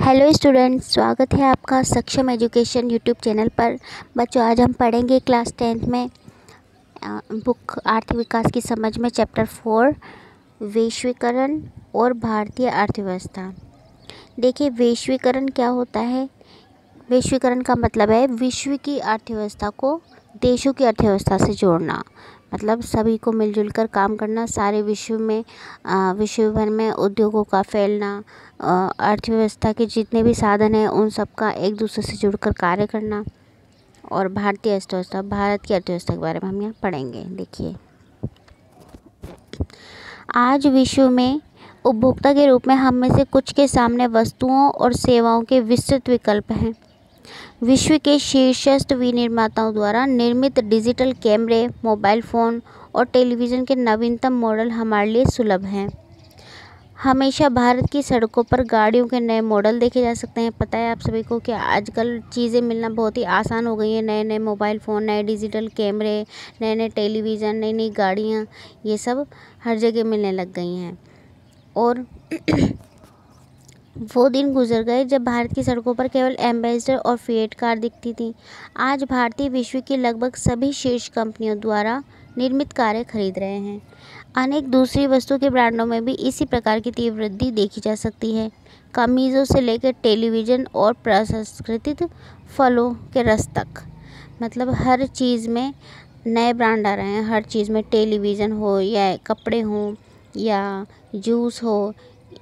Hello students, स्वागत है आपका सक्षम एजुकेशन यूट्यूब चैनल पर। बच्चों, आज हम पढ़ेंगे क्लास 10th में बुक आर्थिक विकास की समझ में चैप्टर 4 वैश्वीकरण और भारतीय अर्थव्यवस्था। देखिए, वैश्वीकरण क्या होता है। वैश्वीकरण का मतलब है विश्व की अर्थव्यवस्था को देशों की अर्थव्यवस्था से जोड़ना, मतलब सभी को मिलजुल कर काम करना, सारे विश्व भर में उद्योगों का फैलना, अर्थव्यवस्था के जितने भी साधन हैं उन सब का एक दूसरे से जुड़कर कार्य करना। और भारतीय अर्थव्यवस्था, भारत की अर्थव्यवस्था के बारे में हम यहाँ पढ़ेंगे। देखिए, आज विश्व में उपभोक्ता के रूप में हम में से कुछ के सामने वस्तुओं और सेवाओं के विस्तृत विकल्प हैं। विश्व के शीर्षस्थ विनिर्माताओं द्वारा निर्मित डिजिटल कैमरे, मोबाइल फ़ोन और टेलीविज़न के नवीनतम मॉडल हमारे लिए सुलभ हैं। हमेशा भारत की सड़कों पर गाड़ियों के नए मॉडल देखे जा सकते हैं। पता है आप सभी को कि आजकल चीज़ें मिलना बहुत ही आसान हो गई हैं। नए नए मोबाइल फ़ोन, नए डिजिटल कैमरे, नए नए टेलीविज़न, नई नई गाड़ियाँ, ये सब हर जगह मिलने लग गई हैं। और वो दिन गुजर गए जब भारत की सड़कों पर केवल एम्बेसडर और फिएट कार दिखती थी। आज भारतीय विश्व की लगभग सभी शीर्ष कंपनियों द्वारा निर्मित कारें खरीद रहे हैं। अनेक दूसरी वस्तु के ब्रांडों में भी इसी प्रकार की तीव्र वृद्धि देखी जा सकती है। कमीज़ों से लेकर टेलीविज़न और प्रसंस्कृत फलों के रस तक, मतलब हर चीज़ में नए ब्रांड आ रहे हैं। हर चीज़ में, टेलीविज़न हो या कपड़े हों या जूस हो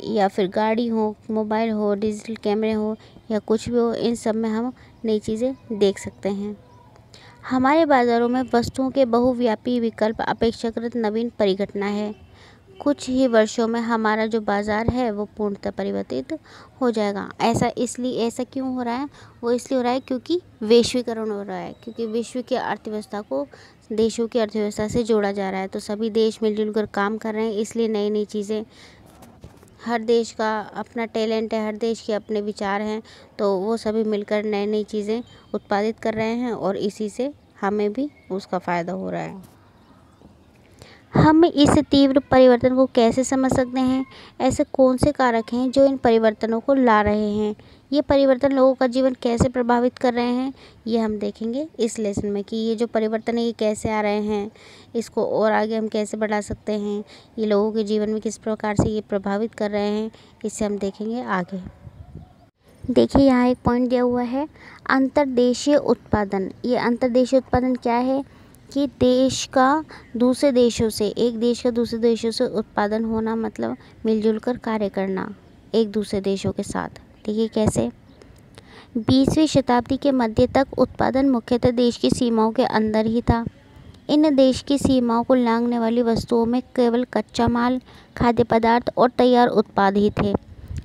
या फिर गाड़ी हो, मोबाइल हो, डिजिटल कैमरे हो या कुछ भी हो, इन सब में हम नई चीज़ें देख सकते हैं। हमारे बाज़ारों में वस्तुओं के बहुव्यापी विकल्प अपेक्षाकृत नवीन परिघटना है। कुछ ही वर्षों में हमारा जो बाज़ार है वो पूर्णतः परिवर्तित हो जाएगा। ऐसा क्यों हो रहा है? वो इसलिए हो रहा है क्योंकि वैश्वीकरण हो रहा है, क्योंकि विश्व की अर्थव्यवस्था को देशों की अर्थव्यवस्था से जोड़ा जा रहा है। तो सभी देश मिलजुल कर काम कर रहे हैं, इसलिए नई नई चीज़ें, हर देश का अपना टैलेंट है, हर देश के अपने विचार हैं, तो वो सभी मिलकर नई नई चीज़ें उत्पादित कर रहे हैं और इसी से हमें भी उसका फ़ायदा हो रहा है। हम इस तीव्र परिवर्तन को कैसे समझ सकते हैं? ऐसे कौन से कारक हैं जो इन परिवर्तनों को ला रहे हैं? ये परिवर्तन लोगों का जीवन कैसे प्रभावित कर रहे हैं, ये हम देखेंगे इस लेसन में कि ये जो परिवर्तन है ये कैसे आ रहे हैं, इसको और आगे हम कैसे बढ़ा सकते हैं, ये लोगों के जीवन में किस प्रकार से ये प्रभावित कर रहे हैं, इससे हम देखेंगे आगे। देखिए, यहाँ एक पॉइंट दिया हुआ है, अंतर्देशीय उत्पादन। ये अंतर्देशीय उत्पादन क्या है कि देश का दूसरे देशों से, एक देश का दूसरे देशों से उत्पादन होना, मतलब मिलजुल कर कार्य करना एक दूसरे देशों के साथ। देखिए कैसे। 20वीं शताब्दी के मध्य तक उत्पादन मुख्यतः देश की सीमाओं के अंदर ही था। इन देश की सीमाओं को लांघने वाली वस्तुओं में केवल कच्चा माल, खाद्य पदार्थ और तैयार उत्पाद ही थे।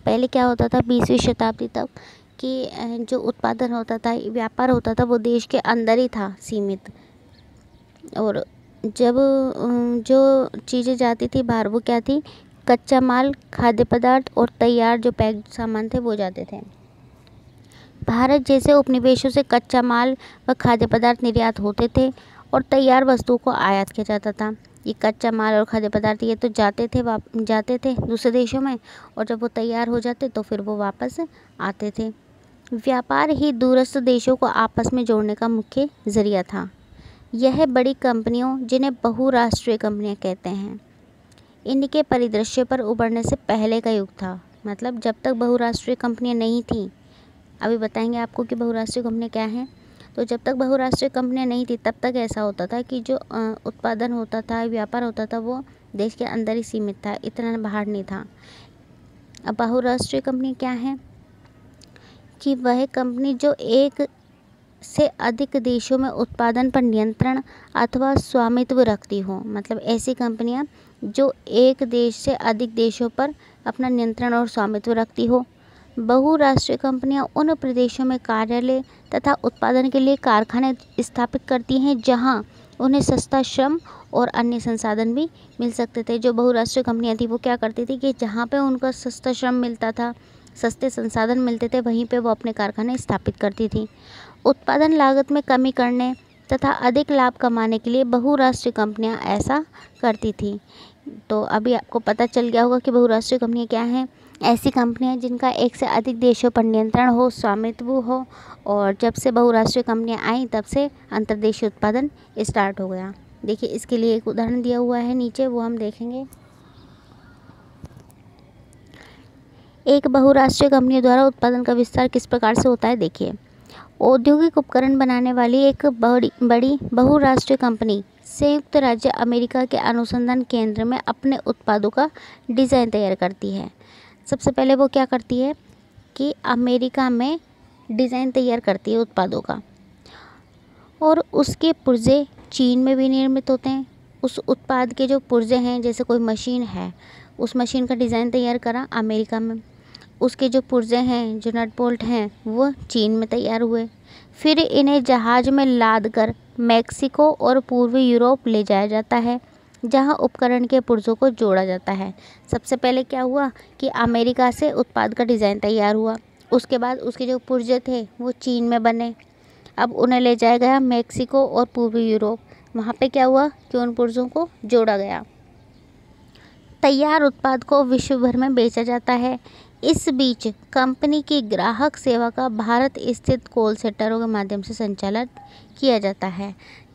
पहले क्या होता था 20वीं शताब्दी तक कि जो उत्पादन होता था, व्यापार होता था, वो देश के अंदर ही था सीमित। और जब जो चीज़ें जाती थी बाहर, वो क्या थी? कच्चा माल, खाद्य पदार्थ और तैयार जो पैक्ड सामान थे वो जाते थे। भारत जैसे उपनिवेशों से कच्चा माल व खाद्य पदार्थ निर्यात होते थे और तैयार वस्तुओं को आयात किया जाता था। ये कच्चा माल और खाद्य पदार्थ ये तो जाते थे दूसरे देशों में, और जब वो तैयार हो जाते तो फिर वो वापस आते थे। व्यापार ही दूरस्थ देशों को आपस में जोड़ने का मुख्य ज़रिया था। यह बड़ी कंपनियों, जिन्हें बहुराष्ट्रीय कंपनियां कहते हैं, इनके परिदृश्य पर उभरने से पहले का युग था। मतलब जब तक बहुराष्ट्रीय कंपनियां नहीं थीं, अभी बताएंगे आपको कि बहुराष्ट्रीय कंपनियां क्या हैं। तो जब तक बहुराष्ट्रीय कंपनियां नहीं थी तब तक ऐसा होता था कि जो उत्पादन होता था, व्यापार होता था, वो देश के अंदर ही सीमित था, इतना बाहर नहीं था। अब बहुराष्ट्रीय कंपनी क्या है कि वह कंपनी जो एक से अधिक देशों में उत्पादन पर नियंत्रण अथवा स्वामित्व रखती हो। मतलब ऐसी कंपनियां जो एक देश से अधिक देशों पर अपना नियंत्रण और स्वामित्व रखती हो। बहुराष्ट्रीय कंपनियां उन प्रदेशों में कार्यालय तथा उत्पादन के लिए कारखाने स्थापित करती हैं जहां उन्हें सस्ता श्रम और अन्य संसाधन भी मिल सकते थे। जो बहुराष्ट्रीय कंपनियां थी वो क्या करती थी कि जहां पे उनका सस्ता श्रम मिलता था, सस्ते संसाधन मिलते थे, वहीं पे वो अपने कारखाने स्थापित करती थी। उत्पादन लागत में कमी करने तथा अधिक लाभ कमाने के लिए बहुराष्ट्रीय कंपनियां ऐसा करती थी। तो अभी आपको पता चल गया होगा कि बहुराष्ट्रीय कंपनियां क्या हैं। ऐसी कंपनियां जिनका एक से अधिक देशों पर नियंत्रण हो, स्वामित्व हो, और जब से बहुराष्ट्रीय कंपनियां आई तब से अंतर्देशीय उत्पादन स्टार्ट हो गया। देखिए इसके लिए एक उदाहरण दिया हुआ है नीचे, वो हम देखेंगे। एक बहुराष्ट्रीय कंपनी द्वारा उत्पादन का विस्तार किस प्रकार से होता है। देखिए, औद्योगिक उपकरण बनाने वाली एक बड़ी बहुराष्ट्रीय कंपनी संयुक्त राज्य अमेरिका के अनुसंधान केंद्र में अपने उत्पादों का डिज़ाइन तैयार करती है। सबसे पहले वो क्या करती है कि अमेरिका में डिज़ाइन तैयार करती है उत्पादों का, और उसके पुर्जे चीन में भी निर्मित होते हैं। उस उत्पाद के जो पुर्जे हैं, जैसे कोई मशीन है, उस मशीन का डिज़ाइन तैयार करा अमेरिका में, उसके जो पुर्जे हैं, जो नट बोल्ट हैं, वो चीन में तैयार हुए। फिर इन्हें जहाज़ में लाद कर मैक्सिको और पूर्वी यूरोप ले जाया जाता है, जहां उपकरण के पुर्जों को जोड़ा जाता है। सबसे पहले क्या हुआ कि अमेरिका से उत्पाद का डिज़ाइन तैयार हुआ, उसके बाद उसके जो पुर्जे थे वो चीन में बने। अब उन्हें ले जाया गया मैक्सिको और पूर्वी यूरोप। वहाँ पे क्या हुआ कि उन पुर्जों को जोड़ा गया। तैयार उत्पाद को विश्व भर में बेचा जाता है। इस बीच कंपनी की ग्राहक सेवा का भारत स्थित कॉल सेंटरों के माध्यम से संचालन किया जाता है।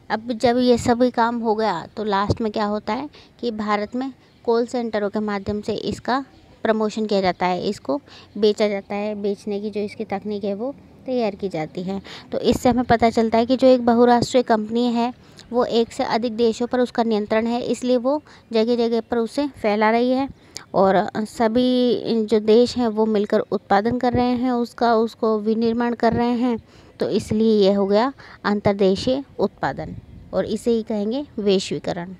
अब जब ये सभी काम हो गया तो लास्ट में क्या होता है कि भारत में कॉल सेंटरों के माध्यम से इसका प्रमोशन किया जाता है, इसको बेचा जाता है। बेचने की जो इसकी तकनीक है वो तैयार की जाती है। तो इससे हमें पता चलता है कि जो एक बहुराष्ट्रीय कंपनी है वो एक से अधिक देशों पर उसका नियंत्रण है, इसलिए वो जगह जगह पर उसे फैला रही है, और सभी जो देश हैं वो मिलकर उत्पादन कर रहे हैं, उसको विनिर्माण कर रहे हैं। तो इसलिए यह हो गया अंतर्देशीय उत्पादन, और इसे ही कहेंगे वैश्वीकरण।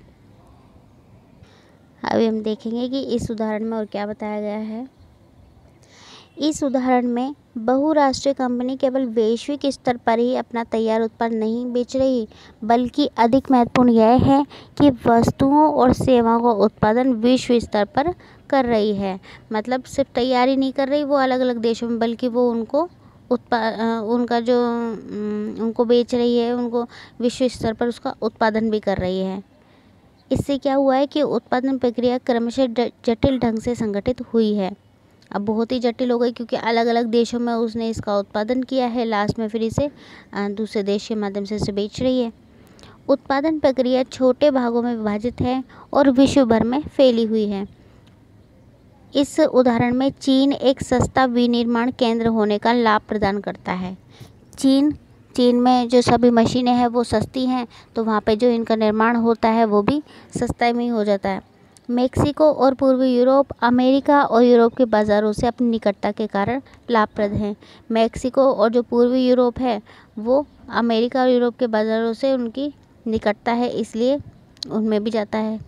अभी हम देखेंगे कि इस उदाहरण में और क्या बताया गया है। इस उदाहरण में बहुराष्ट्रीय कंपनी केवल वैश्विक स्तर पर ही अपना तैयार उत्पाद नहीं बेच रही, बल्कि अधिक महत्वपूर्ण यह है कि वस्तुओं और सेवाओं का उत्पादन विश्व स्तर पर कर रही है। मतलब सिर्फ तैयारी नहीं कर रही वो अलग अलग देशों में, बल्कि वो उनको बेच रही है, उनको विश्व स्तर पर उसका उत्पादन भी कर रही है। इससे क्या हुआ है कि उत्पादन प्रक्रिया क्रमशः जटिल ढंग से संगठित हुई है। अब बहुत ही जटिल हो गई, क्योंकि अलग अलग देशों में उसने इसका उत्पादन किया है, लास्ट में फिर इसे दूसरे देश के माध्यम से इसे बेच रही है। उत्पादन प्रक्रिया छोटे भागों में विभाजित है और विश्व भर में फैली हुई है। इस उदाहरण में चीन एक सस्ता विनिर्माण केंद्र होने का लाभ प्रदान करता है। चीन में जो सभी मशीनें हैं वो सस्ती हैं, तो वहाँ पे जो इनका निर्माण होता है वो भी सस्ता में ही हो जाता है। मेक्सिको और पूर्वी यूरोप अमेरिका और यूरोप के बाज़ारों से अपनी निकटता के कारण लाभप्रद हैं। मेक्सिको और जो पूर्वी यूरोप है वो अमेरिका और यूरोप के बाज़ारों से उनकी निकटता है, इसलिए उनमें भी जाता है।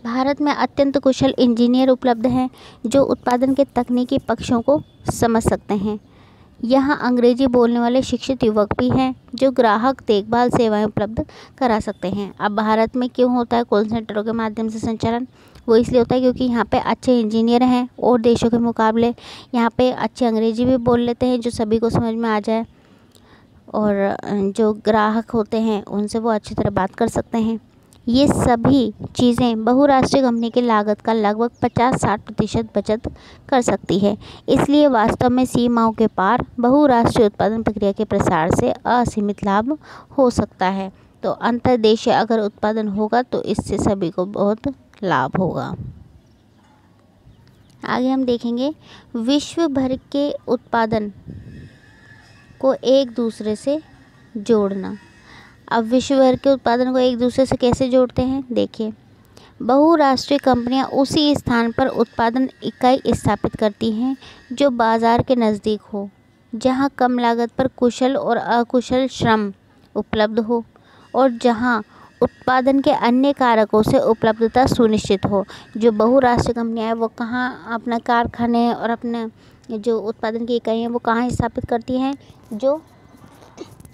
भारत में अत्यंत कुशल इंजीनियर उपलब्ध हैं जो उत्पादन के तकनीकी पक्षों को समझ सकते हैं। यहाँ अंग्रेजी बोलने वाले शिक्षित युवक भी हैं जो ग्राहक देखभाल सेवाएं उपलब्ध करा सकते हैं। अब भारत में क्यों होता है कॉल सेंटरों के माध्यम से संचालन? वो इसलिए होता है क्योंकि यहाँ पे अच्छे इंजीनियर हैं और देशों के मुकाबले यहाँ पे अच्छे अंग्रेजी भी बोल लेते हैं जो सभी को समझ में आ जाए, और जो ग्राहक होते हैं उनसे वो अच्छी तरह बात कर सकते हैं। ये सभी चीज़ें बहुराष्ट्रीय कंपनी की लागत का लगभग 50-60% बचत कर सकती है। इसलिए वास्तव में सीमाओं के पार बहुराष्ट्रीय उत्पादन प्रक्रिया के प्रसार से असीमित लाभ हो सकता है। तो अंतर्देशीय अगर उत्पादन होगा तो इससे सभी को बहुत लाभ होगा। आगे हम देखेंगे विश्व भर के उत्पादन को एक दूसरे से जोड़ना। अब विश्व भर के उत्पादन को एक दूसरे से कैसे जोड़ते हैं? देखिए, बहुराष्ट्रीय कंपनियां उसी स्थान पर उत्पादन इकाई स्थापित करती हैं जो बाज़ार के नज़दीक हो, जहां कम लागत पर कुशल और अकुशल श्रम उपलब्ध हो, और जहां उत्पादन के अन्य कारकों से उपलब्धता सुनिश्चित हो। जो बहुराष्ट्रीय कंपनियां हैं वो कहाँ अपना कारखाने और अपने जो उत्पादन की इकाई हैं वो कहाँ स्थापित करती हैं? जो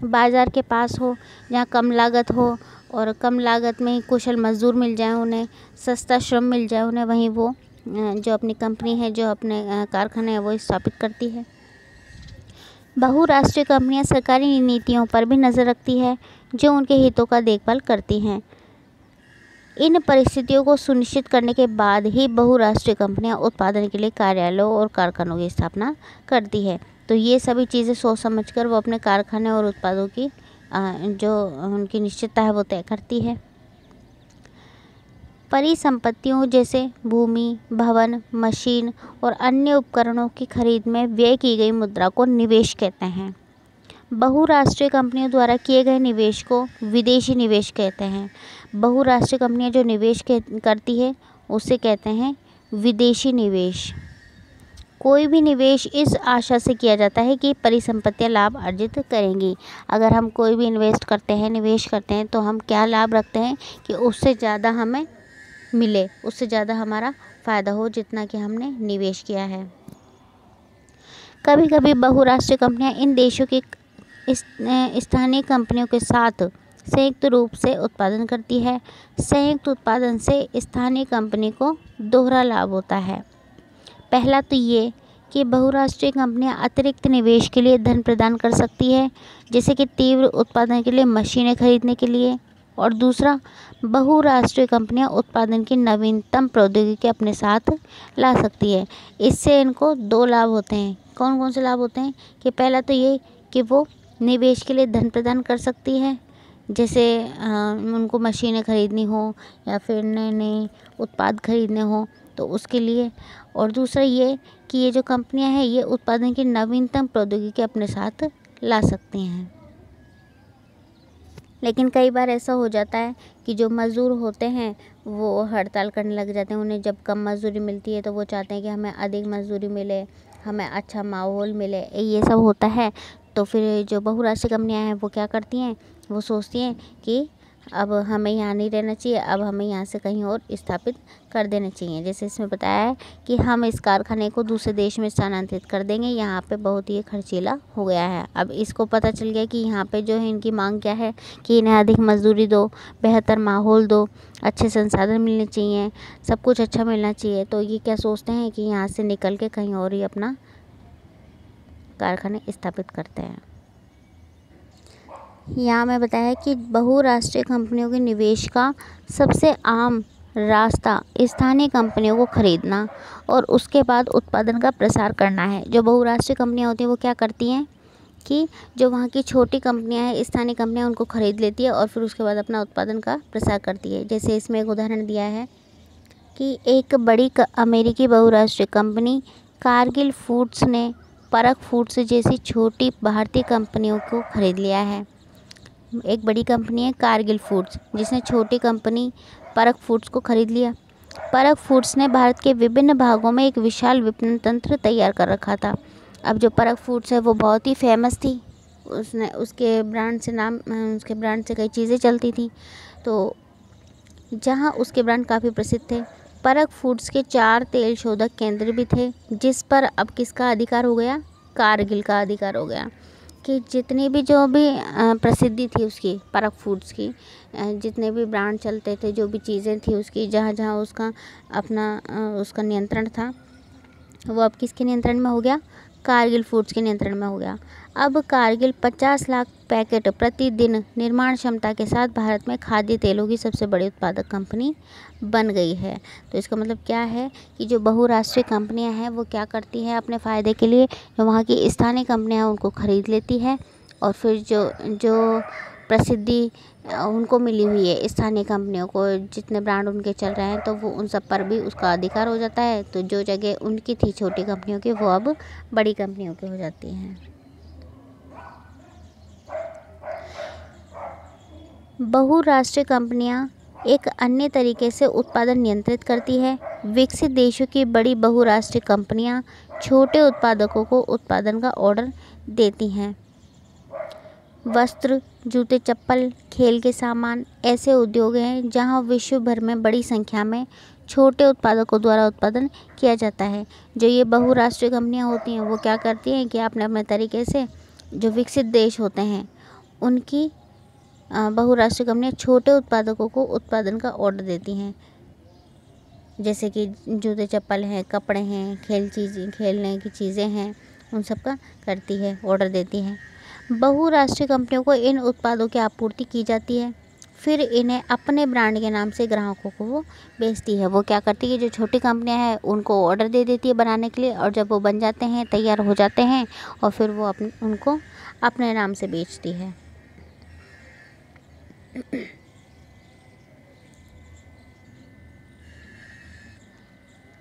बाज़ार के पास हो, जहाँ कम लागत हो और कम लागत में कुशल मज़दूर मिल जाए, उन्हें सस्ता श्रम मिल जाए, उन्हें वहीं वो जो अपनी कंपनी है, जो अपने कारखाने हैं वो स्थापित करती है। बहुराष्ट्रीय कंपनियां सरकारी नीतियों पर भी नज़र रखती है जो उनके हितों का देखभाल करती हैं। इन परिस्थितियों को सुनिश्चित करने के बाद ही बहुराष्ट्रीय कंपनियां उत्पादन के लिए कार्यालयों और कारखानों की स्थापना करती है। तो ये सभी चीज़ें सोच समझकर वो अपने कारखाने और उत्पादों की जो उनकी निश्चितता है वो तय करती है। परिसंपत्तियों जैसे भूमि, भवन, मशीन और अन्य उपकरणों की खरीद में व्यय की गई मुद्रा को निवेश कहते हैं। बहुराष्ट्रीय कंपनियों द्वारा किए गए निवेश को विदेशी निवेश कहते हैं। बहुराष्ट्रीय कंपनियां जो निवेश करती है उसे कहते हैं विदेशी निवेश। कोई भी निवेश इस आशा से किया जाता है कि परिसंपत्तियां लाभ अर्जित करेंगी। अगर हम कोई भी इन्वेस्ट करते हैं, निवेश करते हैं, तो हम क्या लाभ रखते हैं कि उससे ज़्यादा हमें मिले, उससे ज़्यादा हमारा फ़ायदा हो जितना कि हमने निवेश किया है। कभी कभी बहुराष्ट्रीय कंपनियां इन देशों की स्थानीय कंपनियों के साथ संयुक्त रूप से उत्पादन करती है। संयुक्त उत्पादन से स्थानीय कंपनी को दोहरा लाभ होता है। पहला तो ये कि बहुराष्ट्रीय कंपनियां अतिरिक्त निवेश के लिए धन प्रदान कर सकती है, जैसे कि तीव्र उत्पादन के लिए मशीनें खरीदने के लिए। और दूसरा, बहुराष्ट्रीय कंपनियां उत्पादन की नवीनतम प्रौद्योगिकी अपने साथ ला सकती है। इससे इनको दो लाभ होते हैं। कौन कौन से लाभ होते हैं कि पहला तो ये कि वो निवेश के लिए धन प्रदान कर सकती है, जैसे उनको मशीनें खरीदनी हो या फिर नए नए उत्पाद खरीदने हो तो उसके लिए। और दूसरा ये कि ये जो कंपनियां हैं ये उत्पादन की नवीनतम प्रौद्योगिकी अपने साथ ला सकती हैं। लेकिन कई बार ऐसा हो जाता है कि जो मज़दूर होते हैं वो हड़ताल करने लग जाते हैं। उन्हें जब कम मज़दूरी मिलती है तो वो चाहते हैं कि हमें अधिक मज़दूरी मिले, हमें अच्छा माहौल मिले, ये सब होता है। तो फिर जो बहुराष्ट्रीय कंपनियां हैं वो क्या करती हैं, वो सोचती हैं कि अब हमें यहाँ नहीं रहना चाहिए, अब हमें यहाँ से कहीं और स्थापित कर देना चाहिए। जैसे इसमें बताया है कि हम इस कारखाने को दूसरे देश में स्थानांतरित कर देंगे, यहाँ पे बहुत ही खर्चीला हो गया है। अब इसको पता चल गया कि यहाँ पे जो है इनकी मांग क्या है कि इन्हें अधिक मजदूरी दो, बेहतर माहौल दो, अच्छे संसाधन मिलने चाहिए, सब कुछ अच्छा मिलना चाहिए। तो ये क्या सोचते हैं कि यहाँ से निकल के कहीं और ही अपना कारखाने स्थापित करते हैं। यहाँ मैं बताया कि बहुराष्ट्रीय कंपनियों के निवेश का सबसे आम रास्ता स्थानीय कंपनियों को खरीदना और उसके बाद उत्पादन का प्रसार करना है। जो बहुराष्ट्रीय कंपनियाँ होती हैं वो क्या करती हैं कि जो वहाँ की छोटी कंपनियाँ हैं, स्थानीय कंपनियाँ, उनको खरीद लेती है और फिर उसके बाद अपना उत्पादन का प्रसार करती है। जैसे इसमें एक उदाहरण दिया है कि एक बड़ी अमेरिकी बहुराष्ट्रीय कंपनी कारगिल फूड्स ने परक फूड्स जैसी छोटी भारतीय कंपनियों को खरीद लिया है। एक बड़ी कंपनी है कारगिल फूड्स, जिसने छोटी कंपनी परक फूड्स को खरीद लिया। परक फूड्स ने भारत के विभिन्न भागों में एक विशाल विपणन तंत्र तैयार कर रखा था। अब जो परक फूड्स है वो बहुत ही फेमस थी, उसके ब्रांड से कई चीज़ें चलती थी। तो जहाँ उसके ब्रांड काफ़ी प्रसिद्ध थे, परक फूड्स के 4 तेल शोधक केंद्र भी थे, जिस पर अब किसका अधिकार हो गया, कारगिल का अधिकार हो गया। कि जितनी भी जो भी प्रसिद्धि थी उसकी परक फूड्स की, जितने भी ब्रांड चलते थे, जो भी चीज़ें थी उसकी, जहाँ जहाँ उसका अपना उसका नियंत्रण था, वो अब किसके नियंत्रण में हो गया, कारगिल फूड्स के नियंत्रण में हो गया। अब कारगिल 50 लाख पैकेट प्रतिदिन निर्माण क्षमता के साथ भारत में खाद्य तेलों की सबसे बड़ी उत्पादक कंपनी बन गई है। तो इसका मतलब क्या है कि जो बहुराष्ट्रीय कंपनियां हैं वो क्या करती हैं, अपने फ़ायदे के लिए जो वहाँ की स्थानीय कंपनियां हैं उनको ख़रीद लेती है और फिर जो प्रसिद्धि उनको मिली हुई है स्थानीय कंपनियों को, जितने ब्रांड उनके चल रहे हैं, तो वो उन सब पर भी उसका अधिकार हो जाता है। तो जो जगह उनकी थी छोटी कंपनियों की, वो अब बड़ी कंपनियों की हो जाती हैं। बहुराष्ट्रीय कंपनियां एक अन्य तरीके से उत्पादन नियंत्रित करती है। विकसित देशों की बड़ी बहुराष्ट्रीय कंपनियां छोटे उत्पादकों को उत्पादन का ऑर्डर देती हैं। वस्त्र, जूते, चप्पल, खेल के सामान ऐसे उद्योग हैं जहां विश्व भर में बड़ी संख्या में छोटे उत्पादकों द्वारा उत्पादन किया जाता है। जो ये बहुराष्ट्रीय कंपनियां होती हैं वो क्या करती हैं कि अपने अपने तरीके से जो विकसित देश होते हैं उनकी बहुराष्ट्रीय कंपनियां छोटे उत्पादकों को उत्पादन का ऑर्डर देती हैं, जैसे कि जूते चप्पल हैं, कपड़े हैं, खेलने की चीज़ें हैं, उन सब का करती है, ऑर्डर देती हैं। बहुराष्ट्रीय कंपनियों को इन उत्पादों की आपूर्ति की जाती है। फिर इन्हें अपने ब्रांड के नाम से ग्राहकों को वो बेचती है। वो क्या करती है, जो छोटी कंपनियां हैं उनको ऑर्डर दे देती है बनाने के लिए, और जब वो बन जाते हैं, तैयार हो जाते हैं, और फिर वो उनको अपने नाम से बेचती है।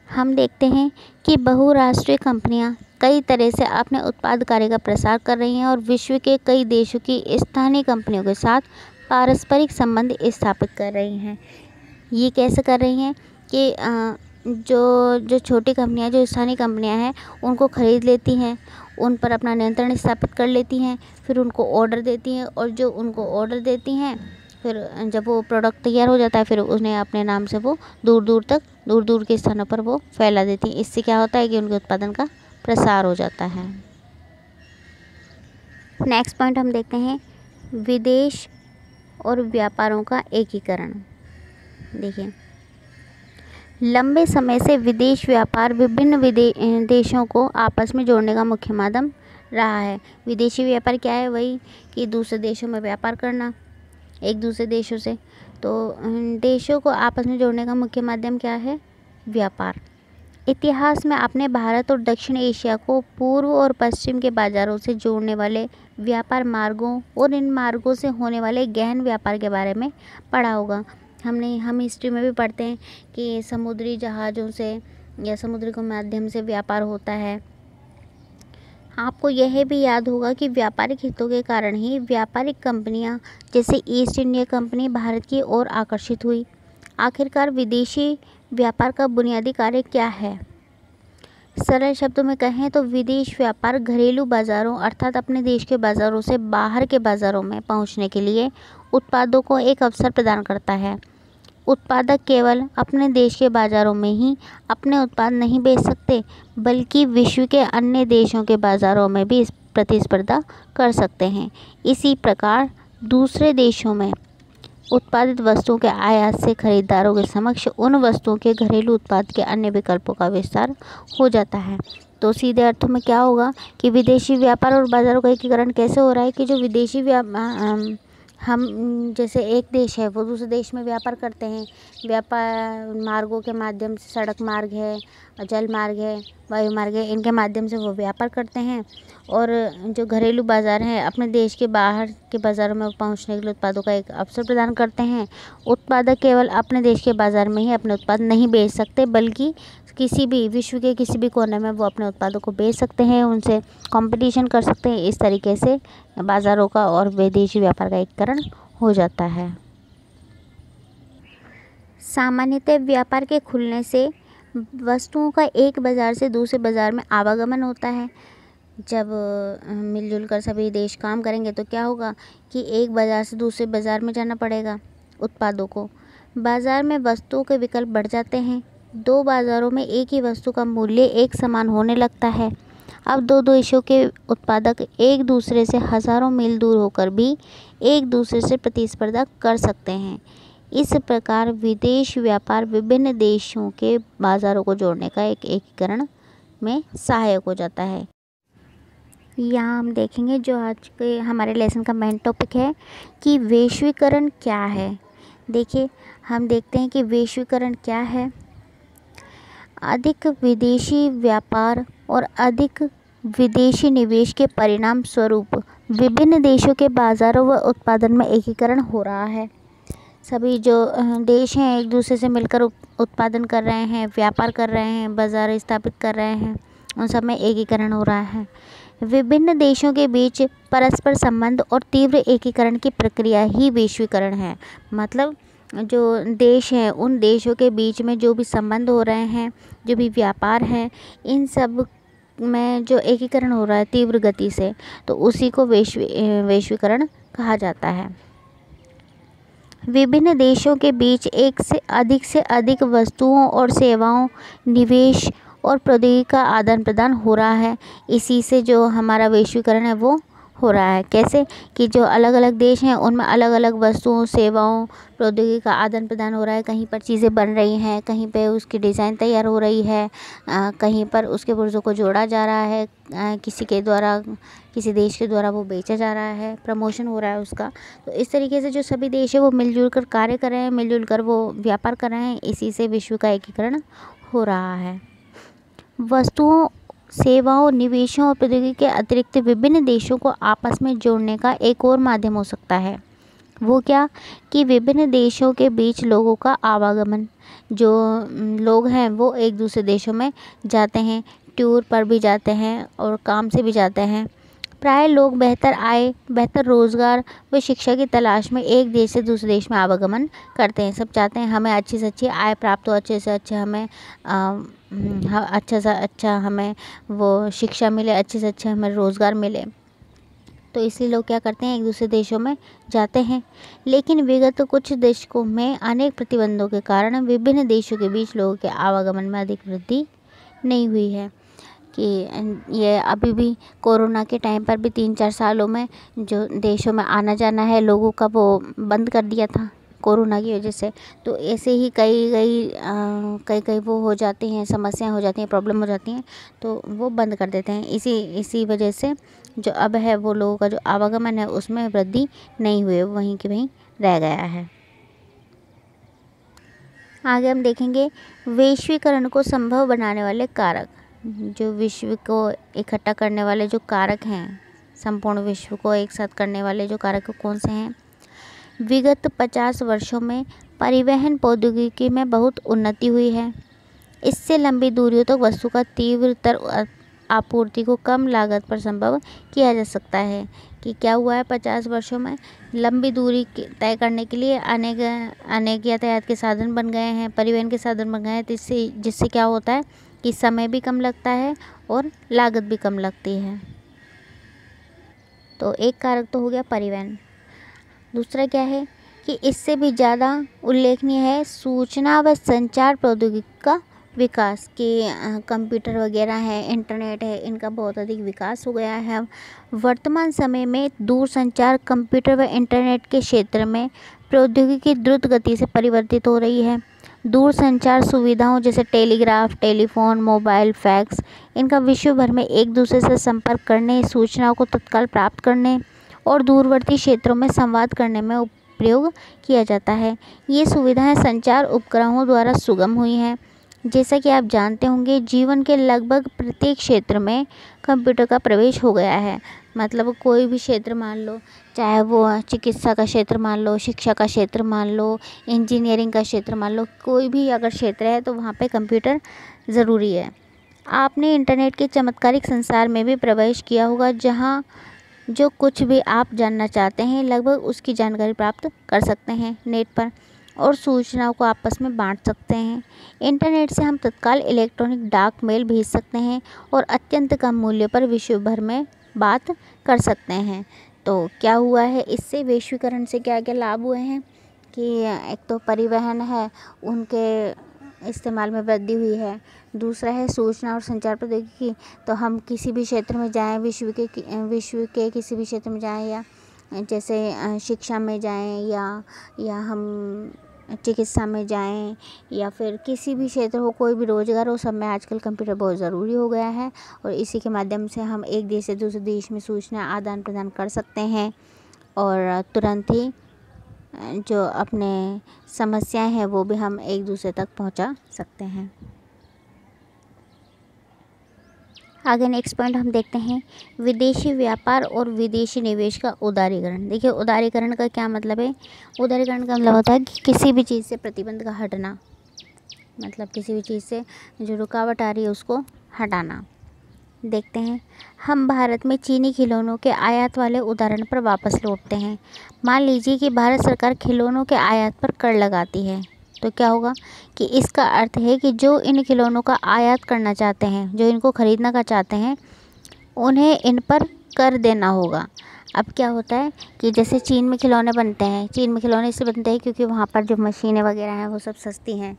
हम देखते हैं कि बहुराष्ट्रीय कंपनियां कई तरह से अपने उत्पाद कार्य का प्रसार कर रही हैं और विश्व के कई देशों की स्थानीय कंपनियों के साथ पारस्परिक संबंध स्थापित कर रही हैं। ये कैसे कर रही हैं कि जो छोटी कंपनियां, जो स्थानीय कंपनियां हैं, उनको ख़रीद लेती हैं, उन पर अपना नियंत्रण स्थापित कर लेती हैं, फिर उनको ऑर्डर देती हैं, और जो उनको ऑर्डर देती हैं, फिर जब वो प्रोडक्ट तैयार हो जाता है, फिर उन्हें अपने नाम से वो दूर दूर के स्थानों पर वो फैला देती हैं। इससे क्या होता है कि उनके उत्पादन का प्रसार हो जाता है। नेक्स्ट पॉइंट हम देखते हैं, विदेश और व्यापारों का एकीकरण। देखिए, लंबे समय से विदेश व्यापार विभिन्न देशों को आपस में जोड़ने का मुख्य माध्यम रहा है। विदेशी व्यापार क्या है? वही कि दूसरे देशों में व्यापार करना, एक दूसरे देशों से। तो देशों को आपस में जोड़ने का मुख्य माध्यम क्या है? व्यापार। इतिहास में आपने भारत और दक्षिण एशिया को पूर्व और पश्चिम के बाज़ारों से जोड़ने वाले व्यापार मार्गों और इन मार्गों से होने वाले गहन व्यापार के बारे में पढ़ा होगा। हम हिस्ट्री में भी पढ़ते हैं कि समुद्री जहाज़ों से या समुद्र के माध्यम से व्यापार होता है। आपको यह भी याद होगा कि व्यापारिक हितों के कारण ही व्यापारिक कंपनियां जैसे ईस्ट इंडिया कंपनी भारत की ओर आकर्षित हुई। आखिरकार विदेशी व्यापार का बुनियादी कार्य क्या है? सरल शब्दों में कहें तो विदेश व्यापार घरेलू बाज़ारों अर्थात अपने देश के बाज़ारों से बाहर के बाज़ारों में पहुंचने के लिए उत्पादों को एक अवसर प्रदान करता है। उत्पादक केवल अपने देश के बाज़ारों में ही अपने उत्पाद नहीं बेच सकते, बल्कि विश्व के अन्य देशों के बाज़ारों में भी प्रतिस्पर्धा कर सकते हैं। इसी प्रकार दूसरे देशों में उत्पादित वस्तुओं के आयात से खरीदारों के समक्ष उन वस्तुओं के घरेलू उत्पाद के अन्य विकल्पों का विस्तार हो जाता है। तो सीधे अर्थों में क्या होगा कि विदेशी व्यापार और बाज़ारों का एकीकरण कैसे हो रहा है कि जो विदेशी हम जैसे एक देश है वो दूसरे देश में व्यापार करते हैं, व्यापार मार्गों के माध्यम से, सड़क मार्ग है, जल मार्ग है, वायु मार्ग है, इनके माध्यम से वो व्यापार करते हैं। और जो घरेलू बाज़ार हैं अपने देश के बाहर के बाज़ारों में पहुंचने के लिए उत्पादों का एक अवसर प्रदान करते हैं। उत्पादक केवल अपने देश के बाज़ार में ही अपने उत्पाद नहीं बेच सकते, बल्कि विश्व के किसी भी कोने में वो अपने उत्पादों को बेच सकते हैं, उनसे कंपटीशन कर सकते हैं। इस तरीके से बाज़ारों का और विदेशी व्यापार का एकीकरण हो जाता है। सामान्यतः व्यापार के खुलने से वस्तुओं का एक बाज़ार से दूसरे बाज़ार में आवागमन होता है। जब मिलजुल कर सभी देश काम करेंगे तो क्या होगा कि एक बाज़ार से दूसरे बाज़ार में जाना पड़ेगा उत्पादों को। बाज़ार में वस्तुओं के विकल्प बढ़ जाते हैं। दो बाज़ारों में एक ही वस्तु का मूल्य एक समान होने लगता है। अब दो देशों के उत्पादक एक दूसरे से हज़ारों मील दूर होकर भी एक दूसरे से प्रतिस्पर्धा कर सकते हैं। इस प्रकार विदेश व्यापार विभिन्न देशों के बाज़ारों को जोड़ने का एक एकीकरण में सहायक हो जाता है। यहाँ हम देखेंगे जो आज के हमारे लेसन का मेन टॉपिक है कि वैश्वीकरण क्या है। देखिए, हम देखते हैं कि वैश्वीकरण क्या है। अधिक विदेशी व्यापार और अधिक विदेशी निवेश के परिणाम स्वरूप विभिन्न देशों के बाज़ारों व उत्पादन में एकीकरण हो रहा है। सभी जो देश हैं एक दूसरे से मिलकर उत्पादन कर रहे हैं, व्यापार कर रहे हैं, बाज़ार स्थापित कर रहे हैं, उन सब में एकीकरण हो रहा है। विभिन्न देशों के बीच परस्पर संबंध और तीव्र एकीकरण की प्रक्रिया ही वैश्वीकरण है। मतलब जो देश हैं उन देशों के बीच में जो भी संबंध हो रहे हैं, जो भी व्यापार है, इन सब में जो एकीकरण हो रहा है तीव्र गति से, तो उसी को वैश्वीकरण कहा जाता है। विभिन्न देशों के बीच एक से अधिक वस्तुओं और सेवाओं, निवेश और प्रौद्योगिकी का आदान प्रदान हो रहा है। इसी से जो हमारा वैश्वीकरण है वो हो रहा है। कैसे कि जो अलग अलग देश हैं उनमें अलग अलग वस्तुओं, सेवाओं, प्रौद्योगिकी का आदान प्रदान हो रहा है। कहीं पर चीज़ें बन रही हैं, कहीं पे उसकी डिज़ाइन तैयार हो रही है, कहीं पर उसके पुर्ज़ों को जोड़ा जा रहा है, किसी के द्वारा, किसी देश के द्वारा वो बेचा जा रहा है, प्रमोशन हो रहा है उसका। तो इस तरीके से जो सभी देश है वो मिलजुल कर कार्य कर रहे हैं, मिलजुल कर वो व्यापार कर रहे हैं। इसी से विश्व का एकीकरण हो रहा है। वस्तुओं, सेवाओं, निवेशों और प्रौद्योगिकी के अतिरिक्त विभिन्न देशों को आपस में जोड़ने का एक और माध्यम हो सकता है। वो क्या कि विभिन्न देशों के बीच लोगों का आवागमन। जो लोग हैं वो एक दूसरे देशों में जाते हैं, टूर पर भी जाते हैं और काम से भी जाते हैं। प्राय लोग बेहतर आय, बेहतर रोज़गार व शिक्षा की तलाश में एक देश से दूसरे देश में आवागमन करते हैं। सब चाहते हैं हमें अच्छी से अच्छी आय प्राप्त हो, अच्छे से अच्छे हमें अच्छा से अच्छा हमें वो शिक्षा मिले, अच्छे से अच्छे हमें रोज़गार मिले। तो इसलिए लोग क्या करते हैं, एक दूसरे देशों में जाते हैं। लेकिन विगत कुछ दशकों में अनेक प्रतिबंधों के कारण विभिन्न देशों के बीच लोगों के आवागमन में अधिक वृद्धि नहीं हुई है। कि ये अभी भी कोरोना के टाइम पर भी 3-4 सालों में जो देशों में आना जाना है लोगों का वो बंद कर दिया था कोरोना की वजह से। तो ऐसे ही कई वो हो जाती हैं, समस्याएं हो जाती हैं, प्रॉब्लम हो जाती हैं, तो वो बंद कर देते हैं। इसी वजह से जो अब है वो लोगों का जो आवागमन है उसमें वृद्धि नहीं हुई, वहीं के वहीं रह गया है। आगे हम देखेंगे वैश्वीकरण को संभव बनाने वाले कारक। जो विश्व को इकट्ठा करने वाले जो कारक हैं, संपूर्ण विश्व को एक साथ करने वाले जो कारक कौन से हैं। विगत 50 वर्षों में परिवहन प्रौद्योगिकी में बहुत उन्नति हुई है। इससे लंबी दूरियों तक वस्तु का तीव्रतर आपूर्ति को कम लागत पर संभव किया जा सकता है। कि क्या हुआ है, 50 वर्षों में लंबी दूरी तय करने के लिए अनेक यातायात के साधन बन गए हैं, परिवहन के साधन बन गए हैं। जिससे क्या होता है कि समय भी कम लगता है और लागत भी कम लगती है। तो एक कारक तो हो गया परिवहन। दूसरा क्या है कि इससे भी ज़्यादा उल्लेखनीय है सूचना व संचार प्रौद्योगिकी का विकास। कि कंप्यूटर वगैरह है, इंटरनेट है, इनका बहुत अधिक विकास हो गया है। वर्तमान समय में दूरसंचार, कंप्यूटर व इंटरनेट के क्षेत्र में प्रौद्योगिकी द्रुत गति से परिवर्तित हो रही है। दूरसंचार सुविधाओं जैसे टेलीग्राफ, टेलीफोन, मोबाइल, फैक्स, इनका विश्व भर में एक दूसरे से संपर्क करने, सूचनाओं को तत्काल प्राप्त करने और दूरवर्ती क्षेत्रों में संवाद करने में उपयोग किया जाता है। ये सुविधाएं संचार उपग्रहों द्वारा सुगम हुई हैं। जैसा कि आप जानते होंगे जीवन के लगभग प्रत्येक क्षेत्र में कंप्यूटर का प्रवेश हो गया है। मतलब कोई भी क्षेत्र मान लो, चाहे वो चिकित्सा का क्षेत्र मान लो, शिक्षा का क्षेत्र मान लो, इंजीनियरिंग का क्षेत्र मान लो, कोई भी अगर क्षेत्र है तो वहाँ पे कंप्यूटर ज़रूरी है। आपने इंटरनेट के चमत्कारिक संसार में भी प्रवेश किया होगा, जहाँ जो कुछ भी आप जानना चाहते हैं लगभग उसकी जानकारी प्राप्त कर सकते हैं नेट पर और सूचनाओं को आपस में बांट सकते हैं। इंटरनेट से हम तत्काल इलेक्ट्रॉनिक डाक मेल भेज सकते हैं और अत्यंत कम मूल्य पर विश्व भर में बात कर सकते हैं। तो क्या हुआ है, इससे वैश्वीकरण से क्या क्या लाभ हुए हैं कि एक तो परिवहन है उनके इस्तेमाल में वृद्धि हुई है। दूसरा है सूचना और संचार प्रौद्योगिकी। तो हम किसी भी क्षेत्र में जाएं, विश्व के किसी भी क्षेत्र में जाएं, या जैसे शिक्षा में जाएं, या हम चिकित्सा में जाएं, या फिर किसी भी क्षेत्र हो, कोई भी रोज़गार हो, सब में आजकल कंप्यूटर बहुत ज़रूरी हो गया है। और इसी के माध्यम से हम एक देश से दूसरे देश में सूचना आदान प्रदान कर सकते हैं और तुरंत ही जो अपने समस्याएं हैं वो भी हम एक दूसरे तक पहुंचा सकते हैं। आगे नेक्स्ट पॉइंट हम देखते हैं विदेशी व्यापार और विदेशी निवेश का उदारीकरण। देखिए उदारीकरण का क्या मतलब है। उदारीकरण का मतलब होता है कि किसी भी चीज़ से प्रतिबंध का हटना, मतलब किसी भी चीज़ से जो रुकावट आ रही है उसको हटाना। देखते हैं, हम भारत में चीनी खिलौनों के आयात वाले उदाहरण पर वापस लौटते हैं। मान लीजिए कि भारत सरकार खिलौनों के आयात पर कर लगाती है, तो क्या होगा कि इसका अर्थ है कि जो इन खिलौनों का आयात करना चाहते हैं, जो इनको ख़रीदना का चाहते हैं, उन्हें इन पर कर देना होगा। अब क्या होता है कि जैसे चीन में खिलौने बनते हैं, चीन में खिलौने इसलिए बनते हैं क्योंकि वहाँ पर जो मशीनें वगैरह हैं वो सब सस्ती हैं,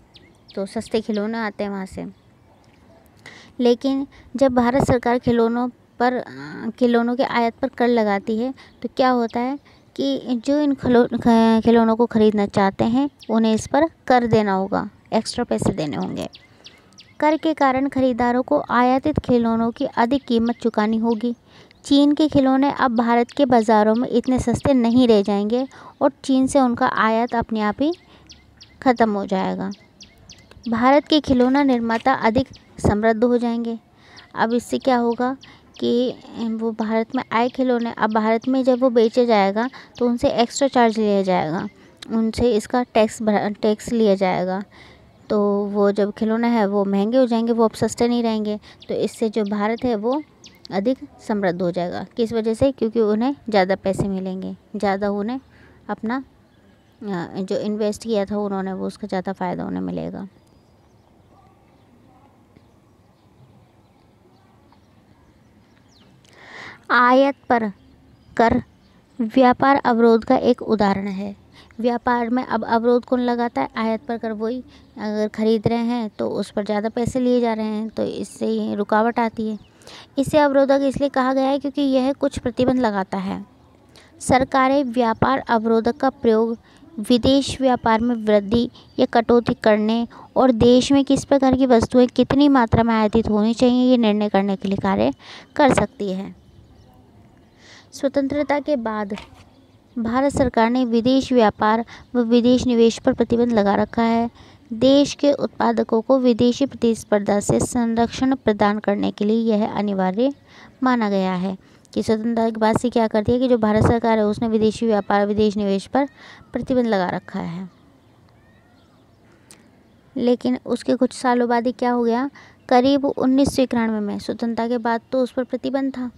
तो सस्ते खिलौने आते हैं वहाँ से। लेकिन जब भारत सरकार खिलौनों पर खिलौनों के आयात पर कर लगाती है तो क्या होता है कि जो इन खिलौनों को ख़रीदना चाहते हैं उन्हें इस पर कर देना होगा, एक्स्ट्रा पैसे देने होंगे। कर के कारण खरीदारों को आयातित खिलौनों की अधिक कीमत चुकानी होगी। चीन के खिलौने अब भारत के बाज़ारों में इतने सस्ते नहीं रह जाएंगे और चीन से उनका आयात अपने आप ही ख़त्म हो जाएगा। भारत के खिलौना निर्माता अधिक समृद्ध हो जाएंगे। अब इससे क्या होगा कि वो भारत में आए खिलौने अब भारत में जब वो बेचा जाएगा तो उनसे एक्स्ट्रा चार्ज लिया जाएगा, उनसे इसका टैक्स लिया जाएगा। तो वो जब खिलौना है वो महंगे हो जाएंगे, वो अब सस्ते नहीं रहेंगे। तो इससे जो भारत है वो अधिक समृद्ध हो जाएगा। किस वजह से? क्योंकि उन्हें ज़्यादा पैसे मिलेंगे, ज़्यादा उन्हें अपना जो इन्वेस्ट किया था उन्होंने वो उसका ज़्यादा फ़ायदा उन्हें मिलेगा। आयात पर कर व्यापार अवरोध का एक उदाहरण है। व्यापार में अब अवरोध कौन लगाता है? आयात पर कर वही। अगर ख़रीद रहे हैं तो उस पर ज़्यादा पैसे लिए जा रहे हैं, तो इससे ही रुकावट आती है। इसे अवरोधक इसलिए कहा गया है क्योंकि यह कुछ प्रतिबंध लगाता है। सरकारें व्यापार अवरोधक का प्रयोग विदेश व्यापार में वृद्धि या कटौती करने और देश में किस प्रकार की वस्तुएं कितनी मात्रा में आयातित होनी चाहिए ये निर्णय करने के लिए कार्य कर सकती है। स्वतंत्रता के बाद भारत सरकार ने विदेश व्यापार व विदेश निवेश पर प्रतिबंध लगा रखा है। देश के उत्पादकों को विदेशी प्रतिस्पर्धा से संरक्षण प्रदान करने के लिए यह अनिवार्य माना गया है कि स्वतंत्रता के बाद से क्या करती है कि जो भारत सरकार है उसने विदेशी व्यापार विदेश निवेश पर प्रतिबंध लगा रखा है। लेकिन उसके कुछ सालों बाद ही क्या हो गया, करीब 1991 में, स्वतंत्रता के बाद तो उस पर प्रतिबंध था,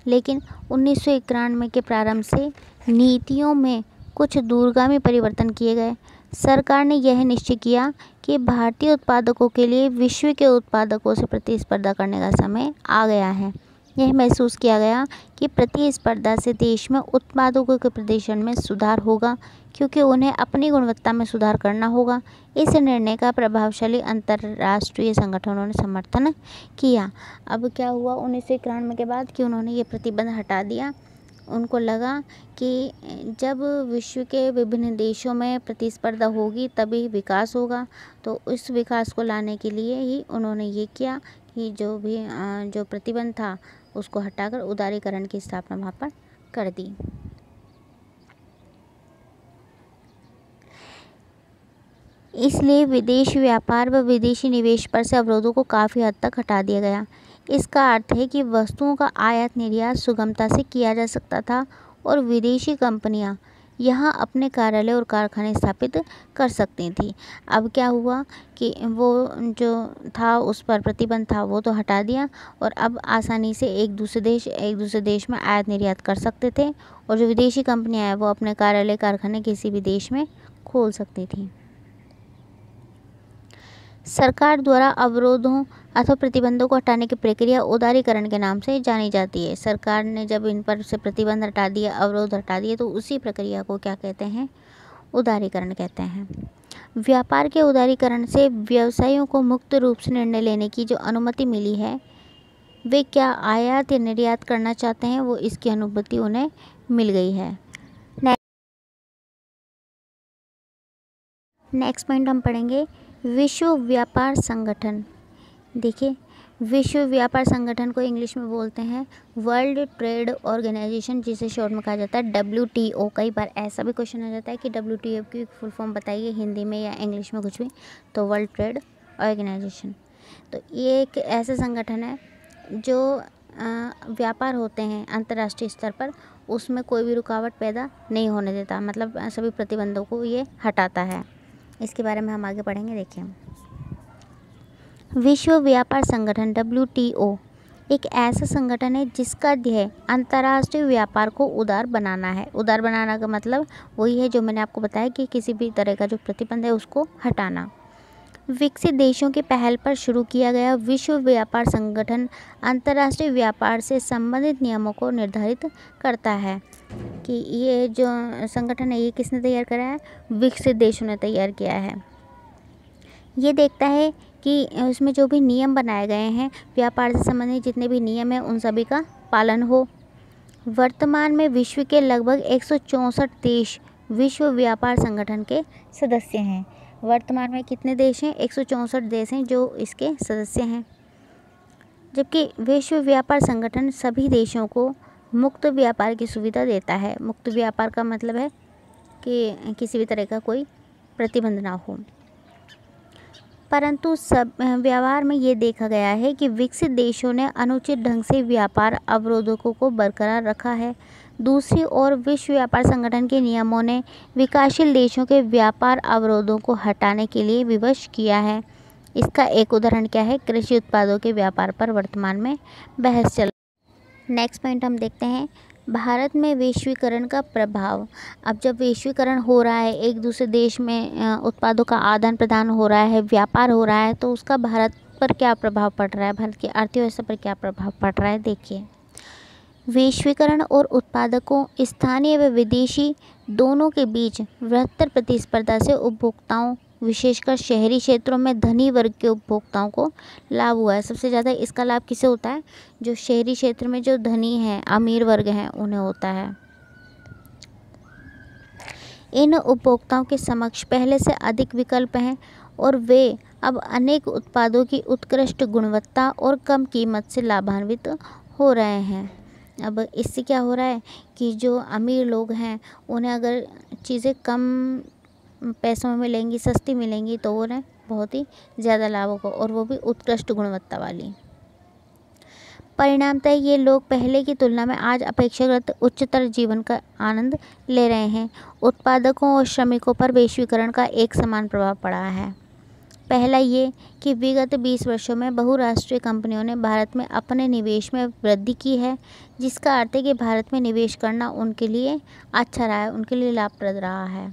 लेकिन 1991 के प्रारंभ से नीतियों में कुछ दूरगामी परिवर्तन किए गए। सरकार ने यह निश्चय किया कि भारतीय उत्पादकों के लिए विश्व के उत्पादकों से प्रतिस्पर्धा करने का समय आ गया है। यह महसूस किया गया कि प्रतिस्पर्धा से देश में उत्पादकों के प्रदर्शन में सुधार होगा क्योंकि उन्हें अपनी गुणवत्ता में सुधार करना होगा। इस निर्णय का प्रभावशाली अंतर्राष्ट्रीय संगठनों ने समर्थन किया। अब क्या हुआ 1991 के बाद कि उन्होंने ये प्रतिबंध हटा दिया। उनको लगा कि जब विश्व के विभिन्न देशों में प्रतिस्पर्धा होगी तभी विकास होगा, तो इस विकास को लाने के लिए ही उन्होंने ये किया कि जो प्रतिबंध था उसको हटाकर उदारीकरण की स्थापना वहाँ पर कर दी। इसलिए विदेश व्यापार व विदेशी निवेश पर से अवरोधों को काफ़ी हद तक हटा दिया गया। इसका अर्थ है कि वस्तुओं का आयात निर्यात सुगमता से किया जा सकता था और विदेशी कंपनियां यहाँ अपने कार्यालय और कारखाने स्थापित कर सकती थी। अब क्या हुआ कि वो जो था उस पर प्रतिबंध था वो तो हटा दिया और अब आसानी से एक दूसरे देश में आयात निर्यात कर सकते थे और जो विदेशी कंपनियां हैं वो अपने कार्यालय कारखाने किसी भी देश में खोल सकती थी। सरकार द्वारा अवरोधों अथवा प्रतिबंधों को हटाने की प्रक्रिया उदारीकरण के नाम से जानी जाती है। सरकार ने जब इन पर से प्रतिबंध हटा दिया, अवरोध हटा दिए, तो उसी प्रक्रिया को क्या कहते हैं? उदारीकरण कहते हैं। व्यापार के उदारीकरण से व्यवसायियों को मुक्त रूप से निर्णय लेने की जो अनुमति मिली है, वे क्या आयात या निर्यात करना चाहते हैं वो इसकी अनुमति उन्हें मिल गई है। नेक्स्ट पॉइंट हम पढ़ेंगे विश्व व्यापार संगठन। देखिए, विश्व व्यापार संगठन को इंग्लिश में बोलते हैं वर्ल्ड ट्रेड ऑर्गेनाइजेशन, जिसे शॉर्ट में कहा जाता है WTO। कई बार ऐसा भी क्वेश्चन आ जाता है कि WTO की फुल फॉर्म बताइए हिंदी में या इंग्लिश में, कुछ भी, तो वर्ल्ड ट्रेड ऑर्गेनाइजेशन। तो ये एक ऐसा संगठन है जो व्यापार होते हैं अंतर्राष्ट्रीय स्तर पर, उसमें कोई भी रुकावट पैदा नहीं होने देता, मतलब सभी प्रतिबंधों को ये हटाता है। इसके बारे में हम आगे पढ़ेंगे। देखिए, विश्व व्यापार संगठन WTO एक ऐसा संगठन है जिसका ध्येय अंतर्राष्ट्रीय व्यापार को उदार बनाना है। उदार बनाना का मतलब वही है जो मैंने आपको बताया कि किसी भी तरह का जो प्रतिबंध है उसको हटाना। विकसित देशों की पहल पर शुरू किया गया विश्व व्यापार संगठन अंतर्राष्ट्रीय व्यापार से संबंधित नियमों को निर्धारित करता है। कि ये जो संगठन है ये किसने तैयार करा है? विकसित देशों ने तैयार किया है। ये देखता है कि उसमें जो भी नियम बनाए गए हैं, व्यापार से संबंधित जितने भी नियम हैं उन सभी का पालन हो। वर्तमान में विश्व के लगभग 164 देश विश्व व्यापार संगठन के सदस्य हैं। वर्तमान में कितने देश हैं? 164 देश हैं जो इसके सदस्य हैं। जबकि विश्व व्यापार संगठन सभी देशों को मुक्त व्यापार की सुविधा देता है। मुक्त व्यापार का मतलब है कि किसी भी तरह का कोई प्रतिबंध ना हो। परंतु सब व्यवहार में ये देखा गया है कि विकसित देशों ने अनुचित ढंग से व्यापार अवरोधकों को बरकरार रखा है। दूसरी ओर विश्व व्यापार संगठन के नियमों ने विकासशील देशों के व्यापार अवरोधों को हटाने के लिए विवश किया है। इसका एक उदाहरण क्या है? कृषि उत्पादों के व्यापार पर वर्तमान में बहस चल। नेक्स्ट पॉइंट हम देखते हैं, भारत में वैश्वीकरण का प्रभाव। अब जब वैश्वीकरण हो रहा है, एक दूसरे देश में उत्पादों का आदान प्रदान हो रहा है, व्यापार हो रहा है, तो उसका भारत पर क्या प्रभाव पड़ रहा है, भारत की अर्थव्यवस्था पर क्या प्रभाव पड़ रहा है? देखिए, वैश्वीकरण और उत्पादकों, स्थानीय व विदेशी दोनों के बीच बृहत्तर प्रतिस्पर्धा से उपभोक्ताओं, विशेषकर शहरी क्षेत्रों में धनी वर्ग के उपभोक्ताओं को लाभ हुआ है। सबसे ज़्यादा इसका लाभ किसे होता है? जो शहरी क्षेत्र में जो धनी हैं, अमीर वर्ग हैं, उन्हें होता है। इन उपभोक्ताओं के समक्ष पहले से अधिक विकल्प हैं और वे अब अनेक उत्पादों की उत्कृष्ट गुणवत्ता और कम कीमत से लाभान्वित हो रहे हैं। अब इससे क्या हो रहा है कि जो अमीर लोग हैं उन्हें अगर चीज़ें कम पैसों में मिलेंगी, सस्ती मिलेंगी, तो उन्हें बहुत ही ज़्यादा लाभ होगा, और वो भी उत्कृष्ट गुणवत्ता वाली। परिणामतः ये लोग पहले की तुलना में आज अपेक्षाकृत उच्चतर जीवन का आनंद ले रहे हैं। उत्पादकों और श्रमिकों पर वैश्वीकरण का एक समान प्रभाव पड़ा है। पहला ये कि विगत 20 वर्षों में बहुराष्ट्रीय कंपनियों ने भारत में अपने निवेश में वृद्धि की है, जिसका अर्थ है कि भारत में निवेश करना उनके लिए अच्छा रहा है, उनके लिए लाभप्रद रहा है।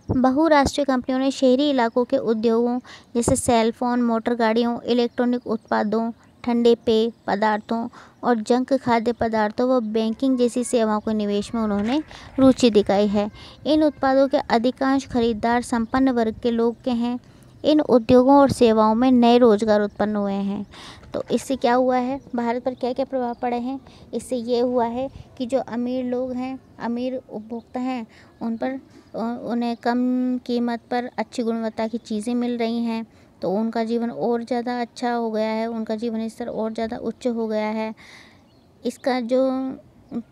बहुराष्ट्रीय कंपनियों ने शहरी इलाकों के उद्योगों जैसे सेल फोन, मोटर गाड़ियों, इलेक्ट्रॉनिक उत्पादों, ठंडे पेय पदार्थों और जंक खाद्य पदार्थों व बैंकिंग जैसी सेवाओं के निवेश में उन्होंने रुचि दिखाई है। इन उत्पादों के अधिकांश खरीदार संपन्न वर्ग के लोग के हैं। इन उद्योगों और सेवाओं में नए रोजगार उत्पन्न हुए हैं। तो इससे क्या हुआ है, भारत पर क्या क्या प्रभाव पड़े हैं? इससे ये हुआ है कि जो अमीर लोग हैं, अमीर उपभोक्ता हैं, उन पर उन्हें कम कीमत पर अच्छी गुणवत्ता की चीज़ें मिल रही हैं, तो उनका जीवन और ज़्यादा अच्छा हो गया है, उनका जीवन स्तर और ज़्यादा उच्च हो गया है। इसका जो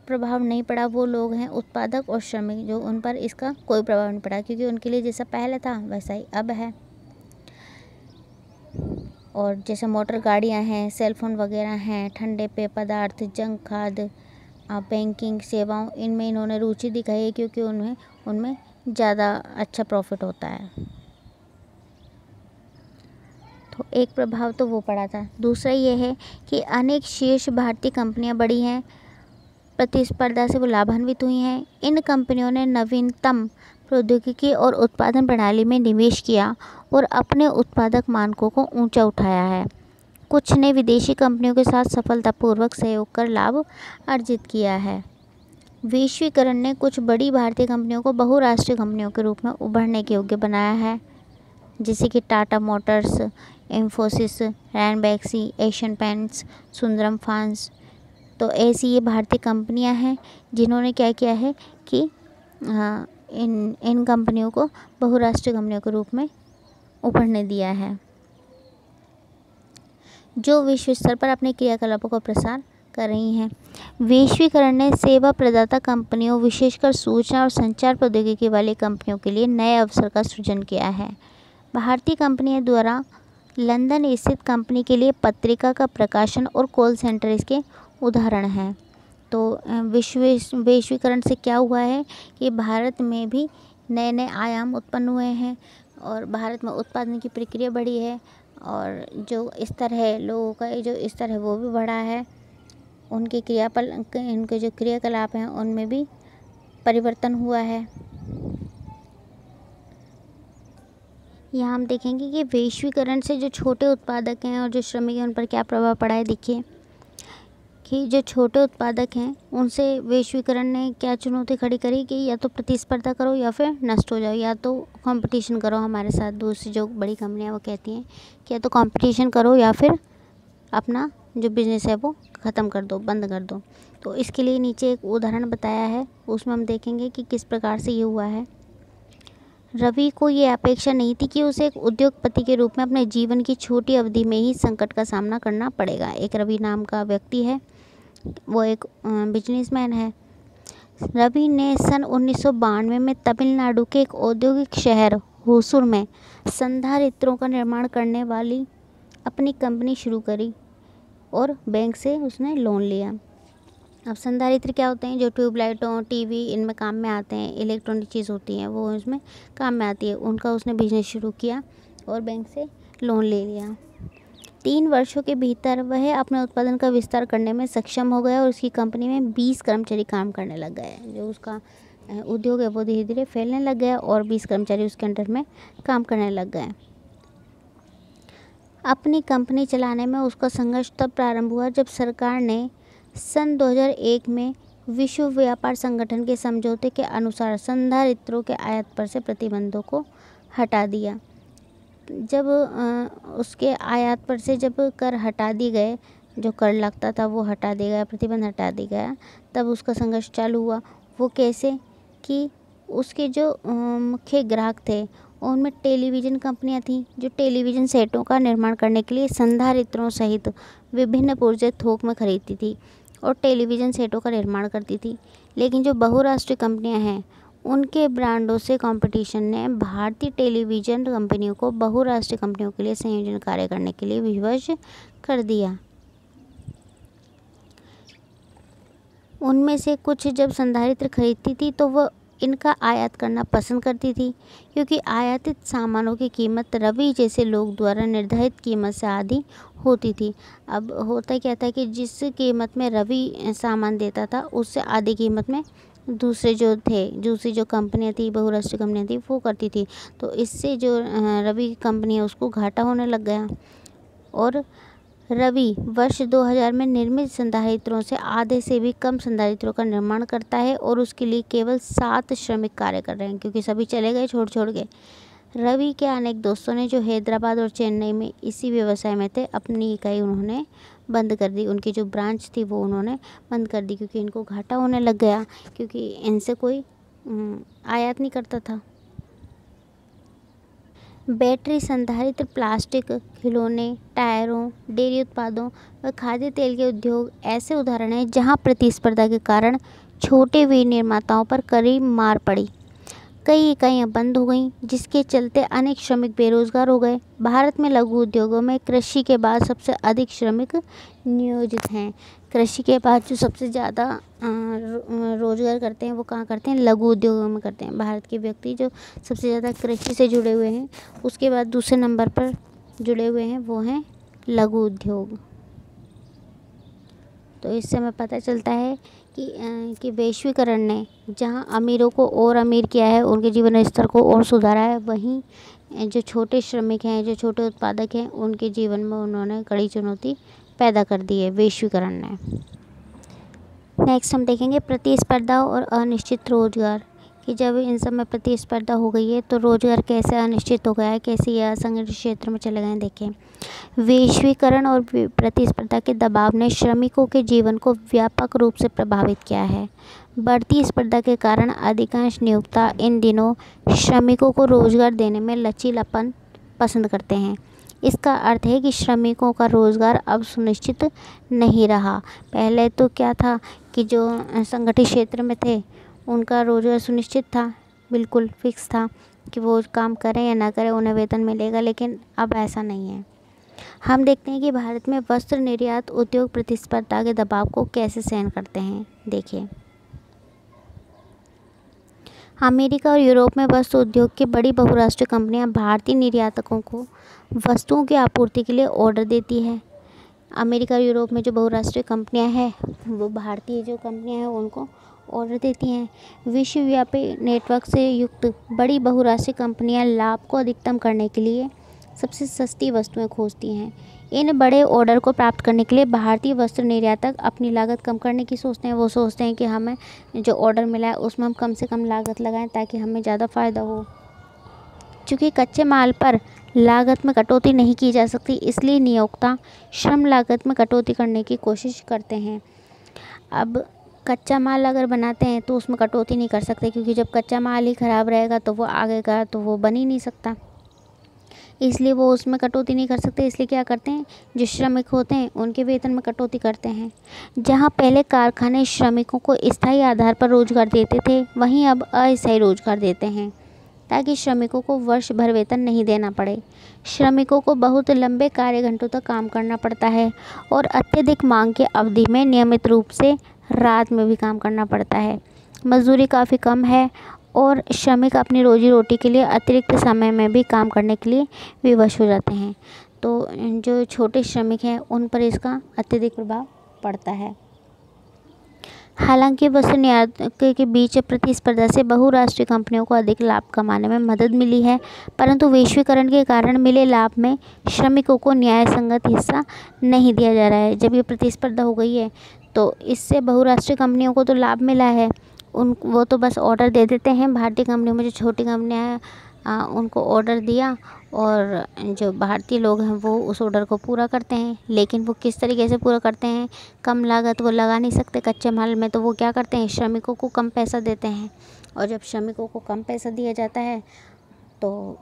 प्रभाव नहीं पड़ा वो लोग हैं उत्पादक और श्रमिक, जो उन पर इसका कोई प्रभाव नहीं पड़ा, क्योंकि उनके लिए जैसा पहले था वैसा ही अब है। और जैसे मोटर गाड़ियां हैं, सेलफोन वगैरह हैं, ठंडे पेय पदार्थ, जंक खाद्य, बैंकिंग सेवाओं, इनमें इन्होंने रुचि दिखाई है, क्योंकि उनमें ज़्यादा अच्छा प्रॉफिट होता है। तो एक प्रभाव तो वो पड़ा था। दूसरा ये है कि अनेक शीर्ष भारतीय कंपनियां बड़ी हैं, प्रतिस्पर्धा से वो लाभान्वित हुई हैं। इन कंपनियों ने नवीनतम प्रौद्योगिकी और उत्पादन प्रणाली में निवेश किया और अपने उत्पादक मानकों को ऊंचा उठाया है। कुछ ने विदेशी कंपनियों के साथ सफलतापूर्वक सहयोग कर लाभ अर्जित किया है। वैश्वीकरण ने कुछ बड़ी भारतीय कंपनियों को बहुराष्ट्रीय कंपनियों के रूप में उभरने के योग्य बनाया है, जैसे कि Tata Motors, Infosys, Ranbaxy, Asian paints, Sundaram farms. तो ऐसी ये भारतीय कंपनियां हैं जिन्होंने क्या किया है कि इन कंपनियों को बहुराष्ट्रीय कंपनियों के रूप में उभरने दिया है, जो विश्व स्तर पर अपने क्रियाकलापों का प्रसार कर रही हैं। वैश्वीकरण ने सेवा प्रदाता कंपनियों, विशेषकर सूचना और संचार प्रौद्योगिकी वाली कंपनियों के लिए नए अवसर का सृजन किया है। भारतीय कंपनियों द्वारा लंदन स्थित कंपनी के लिए पत्रिका का प्रकाशन और कॉल सेंटर इसके उदाहरण हैं। तो वैश्वीकरण से क्या हुआ है कि भारत में भी नए नए आयाम उत्पन्न हुए हैं और भारत में उत्पादन की प्रक्रिया बढ़ी है, और जो स्तर है लोगों का, जो स्तर है वो भी बढ़ा है। उनके जो क्रियाकलाप हैं उनमें भी परिवर्तन हुआ है। यहाँ हम देखेंगे कि वैश्वीकरण से जो छोटे उत्पादक हैं और जो श्रमिक हैं उन पर क्या प्रभाव पड़ा है। देखिए, कि जो छोटे उत्पादक हैं उनसे वैश्वीकरण ने क्या चुनौती खड़ी करी कि या तो प्रतिस्पर्धा करो या फिर नष्ट हो जाओ, या तो कंपटीशन करो हमारे साथ। दूसरी जो बड़ी कंपनियां वो कहती हैं कि या तो कंपटीशन करो या फिर अपना जो बिज़नेस है वो ख़त्म कर दो, बंद कर दो। तो इसके लिए नीचे एक उदाहरण बताया है, उसमें हम देखेंगे कि किस प्रकार से ये हुआ है। रवि को ये अपेक्षा नहीं थी कि उसे एक उद्योगपति के रूप में अपने जीवन की छोटी अवधि में ही संकट का सामना करना पड़ेगा। एक रवि नाम का व्यक्ति है, वो एक बिजनेसमैन है। रवि ने सन 1992 में तमिलनाडु के एक औद्योगिक शहर होसूर में संधारित्रों का निर्माण करने वाली अपनी कंपनी शुरू करी और बैंक से उसने लोन लिया। अब संधारित्र क्या होते हैं? जो ट्यूबलाइटों, टीवी इनमें काम में आते हैं, इलेक्ट्रॉनिक चीज़ होती हैं वो इसमें काम में आती है। उनका उसने बिजनेस शुरू किया और बैंक से लोन ले लिया। 3 वर्षों के भीतर वह अपने उत्पादन का विस्तार करने में सक्षम हो गया और उसकी कंपनी में 20 कर्मचारी काम करने लग गए। जो उसका उद्योग है वो धीरे धीरे फैलने लग गया और 20 कर्मचारी उसके अंडर में काम करने लग गए। अपनी कंपनी चलाने में उसका संघर्ष तब प्रारंभ हुआ जब सरकार ने सन 2001 में विश्व व्यापार संगठन के समझौते के अनुसार संधारित्रों के आयात पर से प्रतिबंधों को हटा दिया। जब उसके आयात पर से जब कर हटा दिए गए, जो कर लगता था वो हटा दिया गया, प्रतिबंध हटा दिया गया, तब उसका संघर्ष चालू हुआ। वो कैसे? कि उसके जो मुख्य ग्राहक थे उनमें टेलीविज़न कंपनियां थीं जो टेलीविज़न सेटों का निर्माण करने के लिए संधारित्रों सहित विभिन्न पुर्जे थोक में खरीदती थी और टेलीविज़न सेटों का निर्माण करती थी। लेकिन जो बहुराष्ट्रीय कंपनियां हैं उनके ब्रांडों से कंपटीशन ने भारतीय टेलीविज़न कंपनियों को बहुराष्ट्रीय कंपनियों के लिए संयोजन कार्य करने के लिए विवश कर दिया। उनमें से कुछ जब संधारित्र खरीदती थी तो वह इनका आयात करना पसंद करती थी, क्योंकि आयातित सामानों की कीमत रवि जैसे लोग द्वारा निर्धारित कीमत से आधी होती थी। अब होता क्या था कि जिस कीमत में रवि सामान देता था उससे आधी कीमत में दूसरे जो कंपनियां थी, बहुराष्ट्रीय कंपनियां थी, वो करती थी। तो इससे जो रवि की कंपनी है उसको घाटा होने लग गया और रवि वर्ष 2000 में निर्मित संधारित्रों से आधे से भी कम संधारित्रों का निर्माण करता है और उसके लिए केवल 7 श्रमिक कार्य कर रहे हैं, क्योंकि सभी चले गए छोड़ के। रवि के अनेक दोस्तों ने जो हैदराबाद और चेन्नई में इसी व्यवसाय में थे, अपनी इकाई उन्होंने बंद कर दी। उनकी जो ब्रांच थी वो उन्होंने बंद कर दी, क्योंकि इनको घाटा होने लग गया, क्योंकि इनसे कोई आयात नहीं करता था। बैटरी संधारित्र, प्लास्टिक, खिलौने, टायरों, डेयरी उत्पादों व खाद्य तेल के उद्योग ऐसे उदाहरण हैं जहां प्रतिस्पर्धा के कारण छोटे विनिर्माताओं पर कड़ी मार पड़ी। कई इकाइयां बंद हो गईं, जिसके चलते अनेक श्रमिक बेरोजगार हो गए। भारत में लघु उद्योगों में कृषि के बाद सबसे अधिक श्रमिक नियोजित हैं। कृषि के बाद जो सबसे ज़्यादा रोजगार करते हैं वो कहाँ करते हैं? लघु उद्योगों में करते हैं। भारत के व्यक्ति जो सबसे ज़्यादा कृषि से जुड़े हुए हैं, उसके बाद दूसरे नंबर पर जुड़े हुए हैं वो हैं लघु उद्योग। तो इससे हमें पता चलता है कि वैश्वीकरण ने जहां अमीरों को और अमीर किया है, उनके जीवन स्तर को और सुधारा है, वहीं जो छोटे श्रमिक हैं, जो छोटे उत्पादक हैं, उनके जीवन में उन्होंने कड़ी चुनौती पैदा कर दी है वैश्वीकरण ने। नेक्स्ट हम देखेंगे प्रतिस्पर्धा और अनिश्चित रोजगार, कि जब इन सब में प्रतिस्पर्धा हो गई है तो रोजगार कैसे अनिश्चित हो गया है, कैसे यह असंगठित क्षेत्र में चले गए हैं। देखें, वैश्वीकरण और प्रतिस्पर्धा के दबाव ने श्रमिकों के जीवन को व्यापक रूप से प्रभावित किया है। बढ़ती स्पर्धा के कारण अधिकांश नियोक्ता इन दिनों श्रमिकों को रोजगार देने में लचीलापन पसंद करते हैं। इसका अर्थ है कि श्रमिकों का रोजगार अब सुनिश्चित नहीं रहा। पहले तो क्या था कि जो संगठित क्षेत्र में थे उनका रोजगार सुनिश्चित था, बिल्कुल फिक्स था कि वो काम करें या ना करें उन्हें वेतन मिलेगा, लेकिन अब ऐसा नहीं है। हम देखते हैं कि भारत में वस्त्र निर्यात उद्योग प्रतिस्पर्धा के दबाव को कैसे सहन करते हैं। देखिए, अमेरिका और यूरोप में वस्त्र उद्योग की बड़ी बहुराष्ट्रीय कंपनियां भारतीय निर्यातकों को वस्तुओं की आपूर्ति के लिए ऑर्डर देती है। अमेरिका और यूरोप में जो बहुराष्ट्रीय कंपनियां हैं वो भारतीय जो कंपनियां हैं उनको ऑर्डर देती हैं। विश्वव्यापी नेटवर्क से युक्त बड़ी बहुराष्ट्रीय कंपनियां लाभ को अधिकतम करने के लिए सबसे सस्ती वस्तुएं खोजती हैं। इन बड़े ऑर्डर को प्राप्त करने के लिए भारतीय वस्त्र निर्यातक अपनी लागत कम करने की सोचते हैं। वो सोचते हैं कि हमें जो ऑर्डर मिला है उसमें हम कम से कम लागत लगाएं ताकि हमें ज़्यादा फ़ायदा हो। चूँकि कच्चे माल पर लागत में कटौती नहीं की जा सकती, इसलिए नियोक्ता श्रम लागत में कटौती करने की कोशिश करते हैं। अब कच्चा माल अगर बनाते हैं तो उसमें कटौती नहीं कर सकते, क्योंकि जब कच्चा माल ही ख़राब रहेगा तो वो आगे का तो वो बन ही नहीं सकता, इसलिए वो उसमें कटौती नहीं कर सकते। इसलिए क्या करते हैं, जो श्रमिक होते हैं उनके वेतन में कटौती करते हैं। जहाँ पहले कारखाने श्रमिकों को स्थायी आधार पर रोजगार देते थे, वहीं अब अस्थायी रोजगार देते हैं ताकि श्रमिकों को वर्ष भर वेतन नहीं देना पड़े। श्रमिकों को बहुत लंबे कार्य घंटों तक काम करना पड़ता है और अत्यधिक मांग की अवधि में नियमित रूप से रात में भी काम करना पड़ता है। मजदूरी काफ़ी कम है और श्रमिक अपनी रोजी रोटी के लिए अतिरिक्त समय में भी काम करने के लिए विवश हो जाते हैं। तो जो छोटे श्रमिक हैं उन पर इसका अत्यधिक प्रभाव पड़ता है। हालांकि वस्तु निर्यातक के बीच प्रतिस्पर्धा से बहुराष्ट्रीय कंपनियों को अधिक लाभ कमाने में मदद मिली है, परंतु वैश्वीकरण के कारण मिले लाभ में श्रमिकों को न्यायसंगत हिस्सा नहीं दिया जा रहा है। जब ये प्रतिस्पर्धा हो गई है तो इससे बहुराष्ट्रीय कंपनियों को तो लाभ मिला है, वो तो बस ऑर्डर दे देते हैं। भारतीय कंपनियों में जो छोटी कंपनियां हैं उनको ऑर्डर दिया और जो भारतीय लोग हैं वो उस ऑर्डर को पूरा करते हैं। लेकिन वो किस तरीके से पूरा करते हैं, कम लागत वो लगा नहीं सकते कच्चे माल में, तो वो क्या करते हैं, श्रमिकों को कम पैसा देते हैं। और जब श्रमिकों को कम पैसा दिया जाता है तो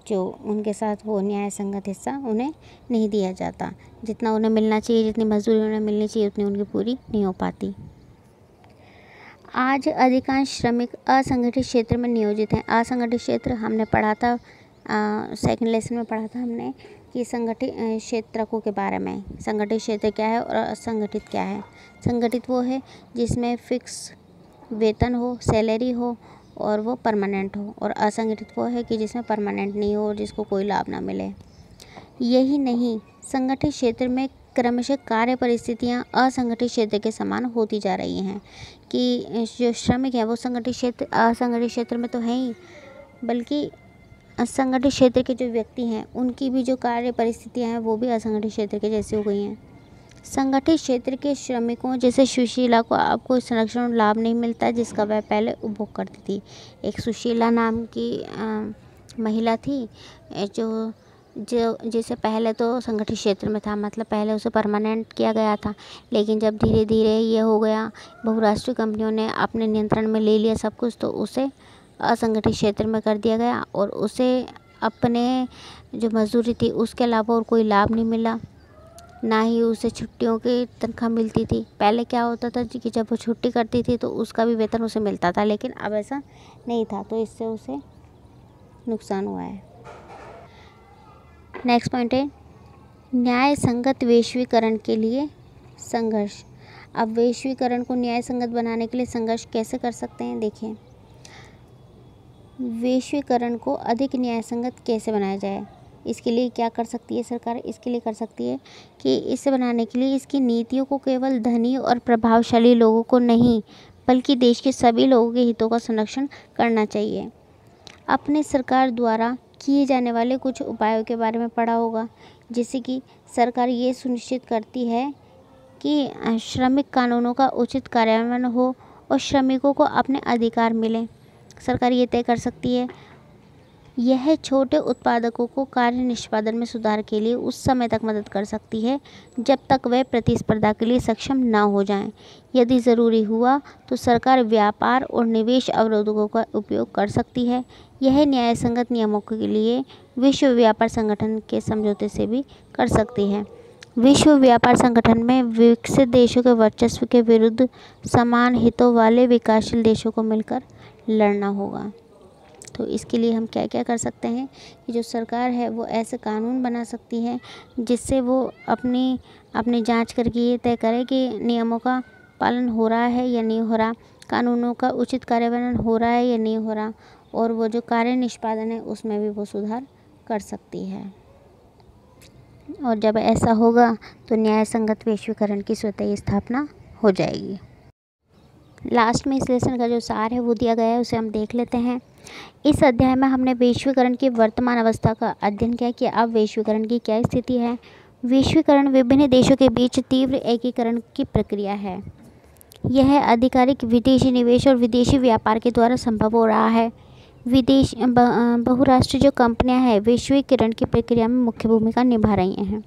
जो उनके साथ वो न्याय संगत हिस्सा उन्हें नहीं दिया जाता। जितना उन्हें मिलना चाहिए, जितनी मजदूरी उन्हें मिलनी चाहिए, उतनी उनकी पूरी नहीं हो पाती। आज अधिकांश श्रमिक असंगठित क्षेत्र में नियोजित हैं। असंगठित क्षेत्र हमने पढ़ा था, सेकंड लेसन में पढ़ा था हमने कि संगठित क्षेत्रकों के बारे में। संगठित क्षेत्र क्या है और असंगठित क्या है। संगठित वो है जिसमें फिक्स वेतन हो, सैलरी हो और वो परमानेंट हो, और असंगठित वो है कि जिसमें परमानेंट नहीं हो और जिसको कोई लाभ ना मिले। यही नहीं, संगठित क्षेत्र में क्रमशः कार्य परिस्थितियां असंगठित क्षेत्र के समान होती जा रही हैं कि जो श्रमिक हैं वो संगठित क्षेत्र असंगठित क्षेत्र में तो है ही, बल्कि असंगठित क्षेत्र के जो व्यक्ति हैं उनकी भी जो कार्य परिस्थितियां हैं वो भी असंगठित क्षेत्र के जैसी हो गई हैं। संगठित क्षेत्र के श्रमिकों जैसे सुशीला को अब कोई संरक्षण और लाभ नहीं मिलता जिसका वह पहले उपभोग करती थी। एक सुशीला नाम की महिला थी जो जिसे पहले तो संगठित क्षेत्र में था, मतलब पहले उसे परमानेंट किया गया था, लेकिन जब धीरे धीरे ये हो गया, बहुराष्ट्रीय कंपनियों ने अपने नियंत्रण में ले लिया सब कुछ, तो उसे असंगठित क्षेत्र में कर दिया गया और उसे अपने जो मजदूरी थी उसके अलावा और कोई लाभ नहीं मिला, ना ही उसे छुट्टियों की तनख्वाह मिलती थी। पहले क्या होता था कि जब वो छुट्टी करती थी तो उसका भी वेतन उसे मिलता था, लेकिन अब ऐसा नहीं था, तो इससे उसे नुकसान हुआ है। नेक्स्ट पॉइंट है न्याय संगत वैश्वीकरण के लिए संघर्ष। अब वैश्वीकरण को न्याय संगत बनाने के लिए संघर्ष कैसे कर सकते हैं, देखिए। वैश्वीकरण को अधिक न्याय संगत कैसे बनाया जाए, इसके लिए क्या कर सकती है सरकार, इसके लिए कर सकती है कि इसे बनाने के लिए इसकी नीतियों को केवल धनी और प्रभावशाली लोगों को नहीं बल्कि देश के सभी लोगों के हितों का संरक्षण करना चाहिए। अपने सरकार द्वारा किए जाने वाले कुछ उपायों के बारे में पढ़ा होगा, जैसे कि सरकार ये सुनिश्चित करती है कि श्रमिक कानूनों का उचित कार्यान्वयन हो और श्रमिकों को अपने अधिकार मिलें। सरकार ये तय कर सकती है। यह छोटे उत्पादकों को कार्य निष्पादन में सुधार के लिए उस समय तक मदद कर सकती है जब तक वे प्रतिस्पर्धा के लिए सक्षम न हो जाएं। यदि ज़रूरी हुआ तो सरकार व्यापार और निवेश अवरोधकों का उपयोग कर सकती है। यह न्यायसंगत नियमों के लिए विश्व व्यापार संगठन के समझौते से भी कर सकती है। विश्व व्यापार संगठन में विकसित देशों के वर्चस्व के विरुद्ध समान हितों वाले विकासशील देशों को मिलकर लड़ना होगा। तो इसके लिए हम क्या क्या कर सकते हैं कि जो सरकार है वो ऐसे कानून बना सकती है जिससे वो अपनी जांच करके ये तय करे कि नियमों का पालन हो रहा है या नहीं हो रहा, कानूनों का उचित कार्यान्वयन हो रहा है या नहीं हो रहा, और वो जो कार्य निष्पादन है उसमें भी वो सुधार कर सकती है। और जब ऐसा होगा तो न्याय संगत वैश्वीकरण की स्वतः स्थापना हो जाएगी। लास्ट में इस लेसन का जो सार है वो दिया गया है, उसे हम देख लेते हैं। इस अध्याय में हमने वैश्वीकरण की वर्तमान अवस्था का अध्ययन किया कि अब वैश्वीकरण की क्या स्थिति है। वैश्वीकरण विभिन्न देशों के बीच तीव्र एकीकरण की प्रक्रिया है। यह आधिकारिक विदेशी निवेश और विदेशी व्यापार के द्वारा संभव हो रहा है। बहुराष्ट्रीय जो कंपनियां हैं वैश्वीकरण की प्रक्रिया में मुख्य भूमिका निभा रही हैं।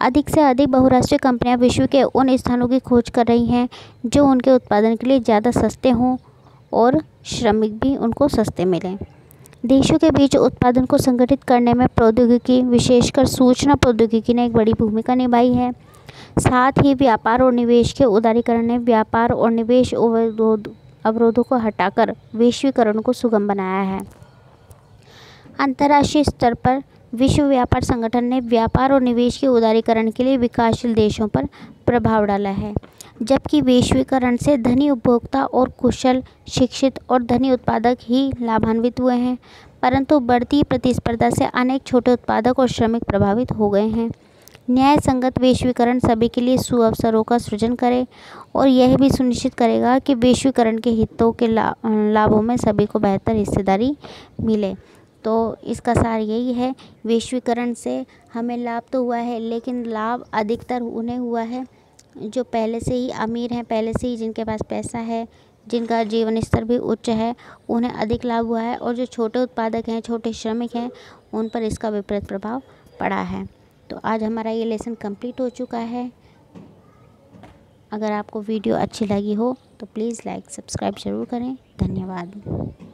अधिक से अधिक बहुराष्ट्रीय कंपनियां विश्व के उन स्थानों की खोज कर रही हैं जो उनके उत्पादन के लिए ज़्यादा सस्ते हों और श्रमिक भी उनको सस्ते मिलें। देशों के बीच उत्पादन को संगठित करने में प्रौद्योगिकी, विशेषकर सूचना प्रौद्योगिकी ने एक बड़ी भूमिका निभाई है। साथ ही व्यापार और निवेश के उदारीकरण ने व्यापार और निवेश अवरोधों को हटाकर वैश्वीकरण को सुगम बनाया है। अंतर्राष्ट्रीय स्तर पर विश्व व्यापार संगठन ने व्यापार और निवेश के उदारीकरण के लिए विकासशील देशों पर प्रभाव डाला है, जबकि वैश्वीकरण से धनी उपभोक्ता और कुशल, शिक्षित और धनी उत्पादक ही लाभान्वित हुए हैं, परंतु बढ़ती प्रतिस्पर्धा से अनेक छोटे उत्पादक और श्रमिक प्रभावित हो गए हैं। न्याय संगत वैश्वीकरण सभी के लिए सुअवसरों का सृजन करे और यह भी सुनिश्चित करेगा कि वैश्वीकरण के हितों के लाभों में सभी को बेहतर हिस्सेदारी मिले। तो इसका सार यही है, वैश्वीकरण से हमें लाभ तो हुआ है, लेकिन लाभ अधिकतर उन्हें हुआ है जो पहले से ही अमीर हैं, पहले से ही जिनके पास पैसा है, जिनका जीवन स्तर भी उच्च है, उन्हें अधिक लाभ हुआ है, और जो छोटे उत्पादक हैं, छोटे श्रमिक हैं, उन पर इसका विपरीत प्रभाव पड़ा है। तो आज हमारा ये लेसन कंप्लीट हो चुका है। अगर आपको वीडियो अच्छी लगी हो तो प्लीज़ लाइक सब्सक्राइब ज़रूर करें। धन्यवाद।